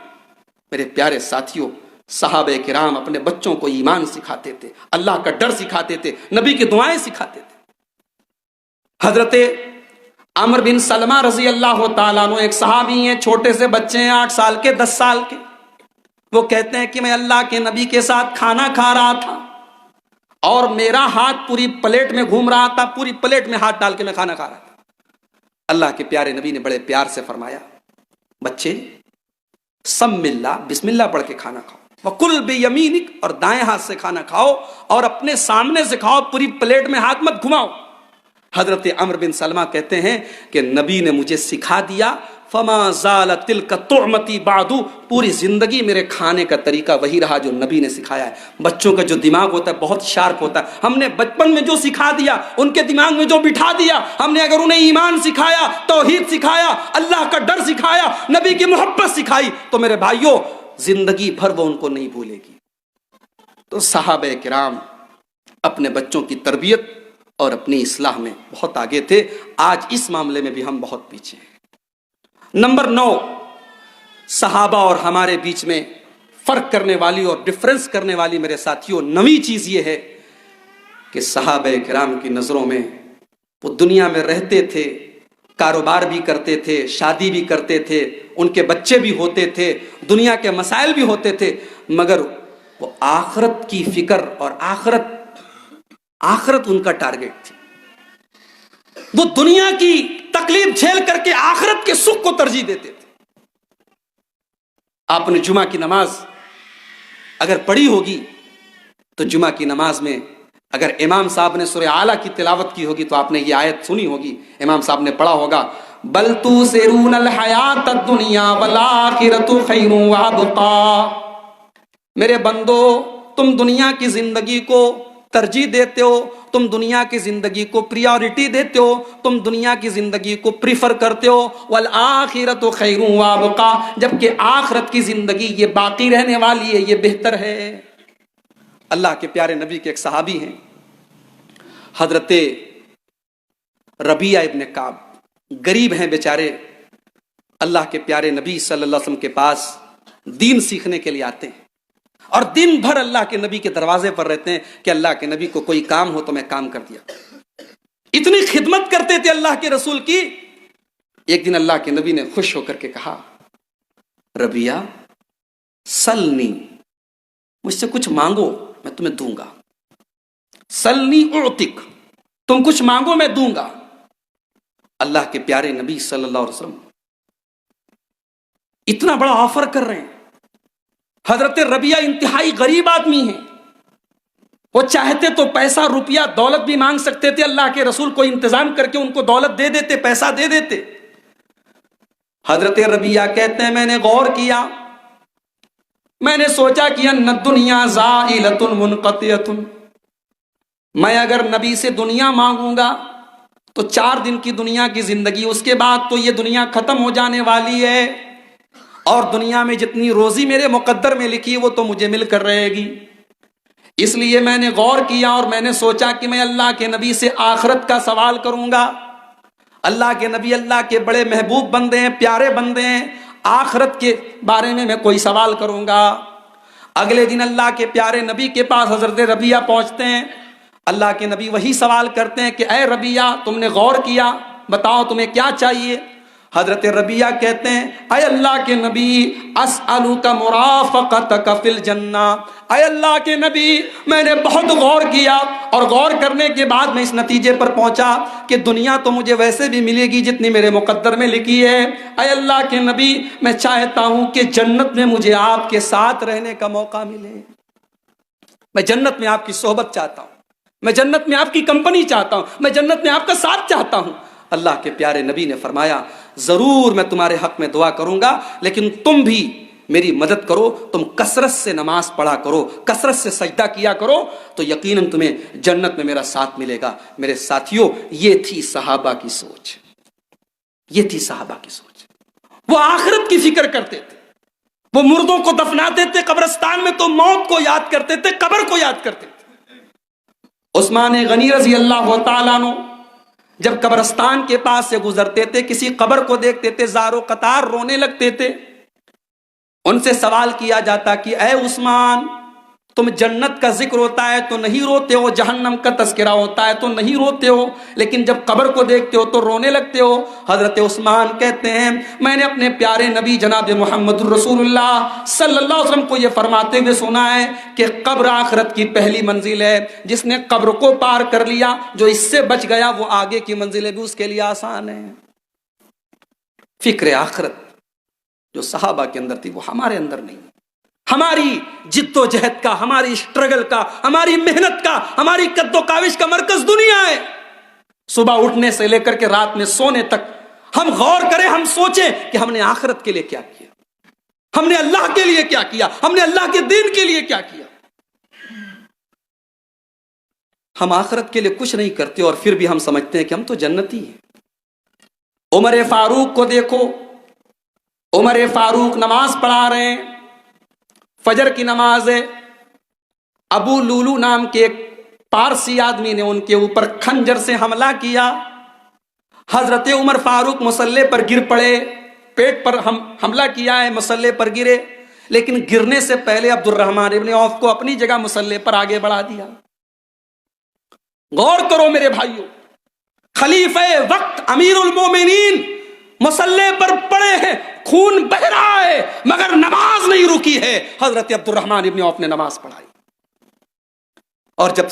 میرے پیارے ساتھیوں، صحابہ کرام اپنے بچوں کو ایمان سکھاتے تھے، اللہ کا ڈر سکھاتے تھے، نبی کی دعائیں سکھاتے تھے۔ حضرت عمر بن سلمہ رضی اللہ تعالیٰ عنہ ایک صحابی ہیں، چھوٹے سے بچے ہیں، 8 سال کے 10 سال کے۔ وہ کہتے ہیں کہ میں اللہ کے نبی کے ساتھ کھانا کھا رہا تھا اور میرا ہاتھ پوری پلیٹ میں گھوم رہا تھا، پوری پلیٹ میں ہاتھ ڈال کے میں کھانا کھا رہا تھا۔ اللہ کے پیارے نبی نے بڑے پیار سے فرمایا، بچے سم اللہ، بسم اللہ پڑھ کے کھانا کھاؤ، وَكُلْ بِيَمِينِكَ، اور دائیں ہاتھ سے کھانا کھاؤ اور اپنے سامنے سے کھاؤ، پوری پلیٹ میں ہاتھ مت گھماؤ۔ حضرت عمر بن سلمہ کہتے ہیں کہ نبی نے مجھے سکھا دیا، فَمَا زَالَ تِلْكَ طُعْمَتِي بَعْدُ، پوری زندگی میرے کھانے کا طریقہ وہی رہا جو نبی نے سکھایا ہے۔ بچوں کا جو دماغ ہوتا ہے بہت شارپ ہوتا ہے، ہم نے بچپن میں جو سکھا دیا، ان کے دماغ میں جو بٹھا دیا، ہم نے اگر انہیں ایمان سکھایا، توحید سکھایا، اللہ کا ڈر سکھایا، نبی کی محبت سکھائی، تو میرے بھائیوں زندگی بھر وہ ان کو نہیں بھولے گی۔ تو صحابہ کرام اپنے بچوں کی تربیت اور اپنی اصلاح میں بہت آگے تھے، آج اس معاملے میں بھی ہم بہت پیچھے ہیں۔ نمبر 9، صحابہ اور ہمارے بیچ میں فرق کرنے والی اور ڈفرنس کرنے والی میرے ساتھیوں 9ویں چیز یہ ہے کہ صحابہ کرام کی نظروں میں وہ دنیا میں رہتے تھے، کاروبار بھی کرتے تھے، شادی بھی کرتے تھے، ان کے بچے بھی ہوتے تھے، دنیا کے مسائل بھی ہوتے تھے، مگر وہ آخرت کی فکر اور آخرت ان کا ٹارگٹ تھی۔ وہ دنیا کی تکلیف جھیل کر کے آخرت کے سکھ کو ترجیح دیتے تھے۔ آپ نے جمعہ کی نماز اگر پڑھی ہوگی تو جمعہ کی نماز میں اگر امام صاحب نے سورہ اعلیٰ کی تلاوت کی ہوگی تو آپ نے یہ آیت سنی ہوگی، امام صاحب نے پڑھا ہوگا، بل توثرون الحیات الدنیا والآخرۃ خیر وابقی، میرے بندو تم دنیا کی زندگی کو ترجیح دیتے ہو، تم دنیا کی زندگی کو پریورٹی دیتے ہو، تم دنیا کی زندگی کو پریفر کرتے ہو، والآخرۃ خیر وابقی، جبکہ آخرت کی زندگی یہ باقی رہنے والی ہے، یہ بہتر ہے۔ اللہ کے پیارے نبی کے ایک صحابی ہیں حضرت ربیعہ ابن کعب، غریب ہیں بیچارے، اللہ کے پیارے نبی صلی اللہ علیہ وسلم کے پاس دین سیکھنے کے لیے آتے ہیں اور دن بھر اللہ کے نبی کے دروازے پر رہتے ہیں کہ اللہ کے نبی کو کوئی کام ہو تو میں کام کر دیا۔ اتنی خدمت کرتے تھے اللہ کے رسول کی۔ ایک دن اللہ کے نبی نے خوش ہو کر کے کہا، ربیعہ سلنی، مجھ سے کچھ مانگو میں تمہیں دوں گا، سلنی اعطک، تم کچھ مانگو میں دوں گا۔ اللہ کے پیارے نبی صلی اللہ علیہ وسلم اتنا بڑا آفر کر رہے ہیں۔ حضرت ربیعہ انتہائی غریب آدمی ہیں، وہ چاہتے تو پیسہ روپیہ دولت بھی مانگ سکتے تھے، اللہ کے رسول کو انتظام کر کے ان کو دولت دے دیتے، پیسہ دے دیتے۔ حضرت ربیعہ کہتے ہیں میں نے غور کیا، میں نے سوچا کہ ان الدنیا زائلۃ منقطعۃ، میں اگر نبی سے دنیا مانگوں گا تو 4 دن کی دنیا کی زندگی، اس کے بعد تو یہ دنیا ختم ہو جانے والی ہے، اور دنیا میں جتنی روزی میرے مقدر میں لکھی وہ تو مجھے مل کر رہے گی۔ اس لیے میں نے غور کیا اور میں نے سوچا کہ میں اللہ کے نبی سے آخرت کا سوال کروں گا۔ اللہ کے نبی اللہ کے بڑے محبوب بندے ہیں، پیارے بندے ہیں، آخرت کے بارے میں کوئی سوال کروں گا۔ اگلے دن اللہ کے پیارے نبی کے پاس حضرت ربیعہ پہنچتے ہیں، اللہ کے نبی وہی سوال کرتے ہیں کہ اے ربیعہ تم نے غور کیا، بتاؤ تمہیں کیا چاہیے؟ حضرت ربیعہ کہتے ہیں اے اللہ کے نبی اسألک مرافقتک فی الجنہ، اے اللہ کے نبی میں نے بہت غور کیا اور غور کرنے کے بعد میں اس نتیجے پر پہنچا کہ دنیا تو مجھے ویسے بھی ملے گی جتنی میرے مقدر میں لکھی ہے، اے اللہ کے نبی میں چاہتا ہوں کہ جنت میں مجھے آپ کے ساتھ رہنے کا موقع ملے، میں جنت میں آپ کی صحبت چاہتا ہوں، میں جنت میں آپ کی کمپنی چاہتا ہوں، میں جنت میں آپ کا ساتھ چاہتا ہوں۔ اللہ کے پیارے نبی نے فرمایا ضرور میں تمہارے حق میں دعا کروں گا، لیکن تم بھی میری مدد کرو، تم کثرت سے نماز پڑھا کرو، کثرت سے سجدہ کیا کرو، تو یقیناً تمہیں جنت میں میرا ساتھ ملے گا۔ میرے ساتھیوں، یہ تھی صحابہ کی سوچ، یہ تھی صحابہ کی سوچ۔ وہ آخرت کی فکر کرتے تھے، وہ مردوں کو دفناتے تھے قبرستان میں تو موت کو یاد کرتے تھے، قبر کو یاد کرتے تھے۔ عثمان غنی رضی اللہ تعالیٰ عنہ جب قبرستان کے پاس سے گزرتے تھے، کسی قبر کو دیکھتے تھے، زار و قطار رونے لگتے تھے۔ ان سے سوال کیا جاتا کہ اے عثمان تم جنت کا ذکر ہوتا ہے تو نہیں روتے ہو، جہنم کا تذکرہ ہوتا ہے تو نہیں روتے ہو، لیکن جب قبر کو دیکھتے ہو تو رونے لگتے ہو۔ حضرت عثمان کہتے ہیں میں نے اپنے پیارے نبی جناب محمد الرسول اللہ صلی اللہ علیہ وسلم کو یہ فرماتے ہوئے سنا ہے کہ قبر آخرت کی پہلی منزل ہے، جس نے قبر کو پار کر لیا، جو اس سے بچ گیا وہ آگے کی منزلیں بھی اس کے لیے آسان ہے۔ فکر آخرت جو صحابہ کے اندر تھی وہ ہمارے اندر نہیں۔ ہماری جد و جہد کا، ہماری اسٹرگل کا، ہماری محنت کا، ہماری قد و کاوش کا مرکز دنیا ہے۔ صبح اٹھنے سے لے کر کے رات میں سونے تک ہم غور کریں، ہم سوچیں کہ ہم نے آخرت کے لیے کیا کیا، ہم نے اللہ کے لیے کیا کیا، ہم نے اللہ کے دین کے لیے کیا کیا۔ ہم آخرت کے لیے کچھ نہیں کرتے اور پھر بھی ہم سمجھتے ہیں کہ ہم تو جنتی ہیں۔ عمر فاروق کو دیکھو، عمر فاروق نماز پڑھا رہے ہیں، فجر کی نماز ہے، ابو لولو نام کے ایک پارسی آدمی نے ان کے اوپر خنجر سے حملہ کیا۔ حضرت عمر فاروق مصلی پر گر پڑے، پیٹ پر حملہ کیا ہے، مصلی پر گرے، لیکن گرنے سے پہلے عبد الرحمن ابن عوف کو اپنی جگہ مصلی پر آگے بڑھا دیا۔ غور کرو میرے بھائیوں، خلیفہ وقت امیر المومنین مصلی پر پڑے ہیں، خون بہ رہا ہے مگر نماز نہیں رکی ہے۔ حضرت عبد الرحمن ابن عوف نے نماز پڑھائی، اور جب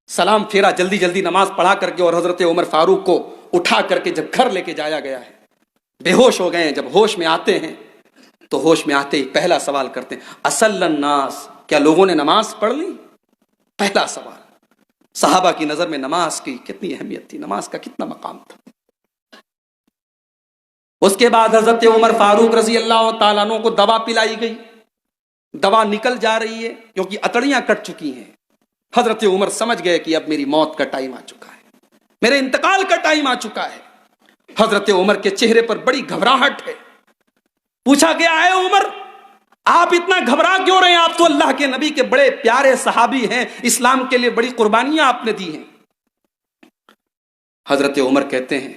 سلام پھیرا، جلدی جلدی نماز پڑھا کر کے، اور حضرت عمر فاروق کو اٹھا کر کے جب گھر لے کے جایا گیا ہے، بے ہوش ہو گئے ہیں۔ جب ہوش میں آتے ہیں تو ہوش میں آتے ہی پہلا سوال کرتے ہیں اصل الناس، کیا لوگوں نے نماز پڑھ لی؟ پہلا سوال۔ صحابہ کی نظر میں نماز کی کتنی اہمیت تھی، نماز کا کتنا مقام تھا۔ اس کے بعد حضرت عمر فاروق رضی اللہ تعالیٰ عنہ کو دوا پلائی گئی، دوا نکل جا رہی ہے کیونکہ اتڑیاں کٹ چکی ہیں۔ حضرت عمر سمجھ گئے کہ اب میری موت کا ٹائم آ چکا ہے، میرے انتقال کا ٹائم آ چکا ہے۔ حضرت عمر کے چہرے پر بڑی گھبراہٹ ہے۔ پوچھا گیا ہے عمر آپ اتنا گھبرا کیوں رہے ہیں؟ آپ تو اللہ کے نبی کے بڑے پیارے صحابی ہیں، اسلام کے لیے بڑی قربانیاں آپ نے دی ہیں۔ حضرت عمر کہتے ہیں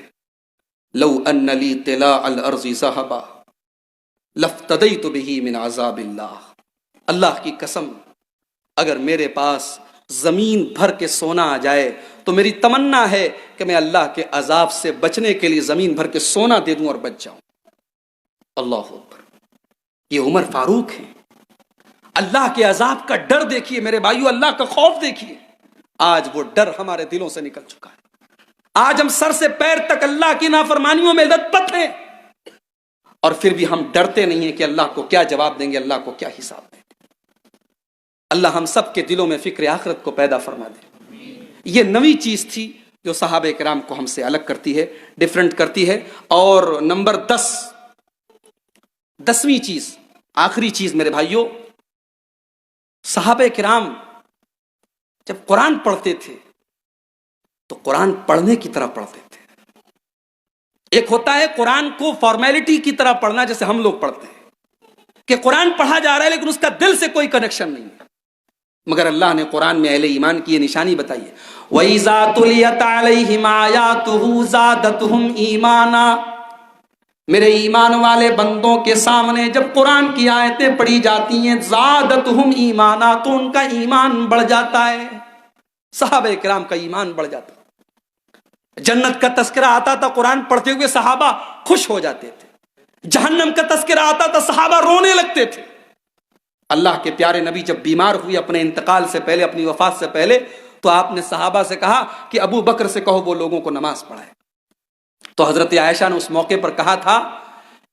لو ان لی طلاء الارض ذهبا لافتدیت به من عذاب اللہ، اللہ کی قسم اگر میرے پاس زمین بھر کے سونا آ جائے تو میری تمنا ہے کہ میں اللہ کے عذاب سے بچنے کے لیے زمین بھر کے سونا دے دوں اور بچ جاؤں۔ اللہ اکبر، یہ عمر فاروق ہیں۔ اللہ کے عذاب کا ڈر دیکھیے میرے بھائیو، اللہ کا خوف دیکھیے۔ آج وہ ڈر ہمارے دلوں سے نکل چکا ہے، آج ہم سر سے پیر تک اللہ کی نافرمانیوں میں لت پت ہیں، اور پھر بھی ہم ڈرتے نہیں ہیں کہ اللہ کو کیا جواب دیں گے، اللہ کو کیا حساب دیں گے۔ اللہ ہم سب کے دلوں میں فکر آخرت کو پیدا فرما دے۔ یہ نئی چیز تھی جو صحابہ کرام کو ہم سے الگ کرتی ہے، ڈیفرنٹ کرتی ہے۔ اور نمبر 10ویں چیز، آخری چیز میرے بھائیوں، صحابہ کرام جب قرآن پڑھتے تھے تو قرآن پڑھنے کی طرح پڑھتے تھے۔ ایک ہوتا ہے قرآن کو فارمیلٹی کی طرح پڑھنا، جیسے ہم لوگ پڑھتے ہیں کہ قرآن پڑھا جا رہا ہے لیکن اس کا دل سے کوئی کنیکشن نہیں ہے، مگر اللہ نے قرآن میں اہل ایمان کی یہ نشانی بتائی ہے، وَإِذَا تُلِيَتْ عَلَيْهِمْ آيَاتُهُ زَادَتْهُمْ ایمانا، میرے ایمان والے بندوں کے سامنے جب قرآن کی آیتیں پڑھی جاتی ہیں زادتہم ایمانا، تو ان کا ایمان بڑھ جاتا ہے، صحابہ کرام کا ایمان بڑھ جاتا ہے۔ جنت کا تذکرہ آتا تھا قرآن پڑھتے ہوئے صحابہ خوش ہو جاتے تھے، جہنم کا تذکرہ آتا تھا صحابہ رونے لگتے تھے۔ اللہ کے پیارے نبی جب بیمار ہوئے اپنے انتقال سے پہلے، اپنی وفات سے پہلے، تو آپ نے صحابہ سے کہا کہ ابو بکر سے کہو وہ لوگوں کو نماز پڑھائے۔ تو حضرت عائشہ نے اس موقع پر کہا تھا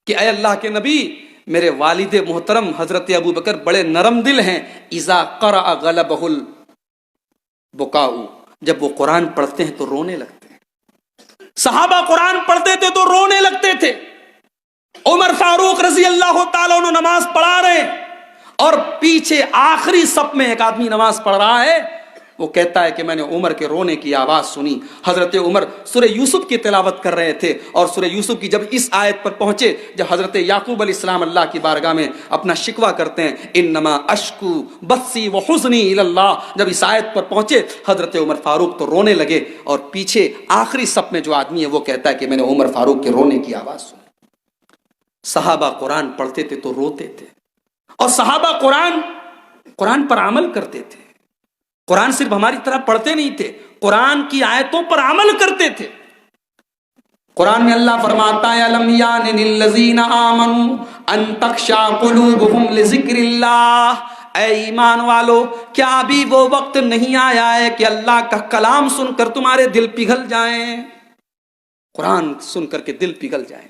کہ اے اللہ کے نبی، میرے والد محترم حضرت ابو بکر بڑے نرم دل ہیں، اذا قرأ غلبہ البکاء، جب وہ قرآن پڑھتے ہیں تو رونے لگتے ہیں۔ صحابہ قرآن پڑھتے تھے تو رونے لگتے تھے۔ عمر فاروق رضی اللہ تعالیٰ عنہ نماز پڑھا رہے ہیں اور پیچھے آخری صف میں ایک آدمی نماز پڑھ رہا ہے، وہ کہتا ہے کہ میں نے عمر کے رونے کی آواز سنی۔ حضرت عمر سورہ یوسف کی تلاوت کر رہے تھے، اور سورہ یوسف کی جب اس آیت پر پہنچے، جب حضرت یعقوب علیہ السلام اللہ کی بارگاہ میں اپنا شکوہ کرتے ہیں، انما اشکو بثی وحزنی الی اللہ، جب اس آیت پر پہنچے حضرت عمر فاروق تو رونے لگے، اور پیچھے آخری صف میں جو آدمی ہے وہ کہتا ہے کہ میں نے عمر فاروق کے رونے کی آواز سنی۔ صحابہ قرآن پڑھتے تھے تو روتے تھے، اور صحابہ قرآن پر عمل کرتے تھے۔ قرآن صرف ہماری طرح پڑھتے نہیں تھے، قرآن کی آیتوں پر عمل کرتے تھے۔ قرآن میں اللہ فرماتا ہے الم یان للذین آمنوا ان تخشع قلوبہم لذکر اللہ، اے ایمان والو کیا ابھی وہ وقت نہیں آیا ہے کہ اللہ کا کلام سن کر تمہارے دل پگھل جائیں؟ قرآن سن کر کے دل پگھل جائیں۔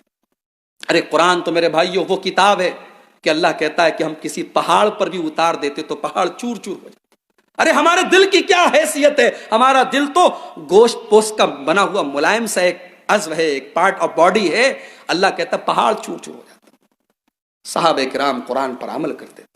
ارے قرآن تو میرے بھائیوں وہ کتاب ہے کہ اللہ کہتا ہے کہ ہم کسی پہاڑ پر بھی اتار دیتے تو پہاڑ چور چور ہو جاتا۔ ارے ہمارے دل کی کیا حیثیت ہے، ہمارا دل تو گوشت پوست کا بنا ہوا ملائم سا ایک عضو ہے، ایک پارٹ آف باڈی ہے، اللہ کہتا پہاڑ چور چور ہو جاتا۔ صحابہ کرام قرآن پر عمل کرتے تھے۔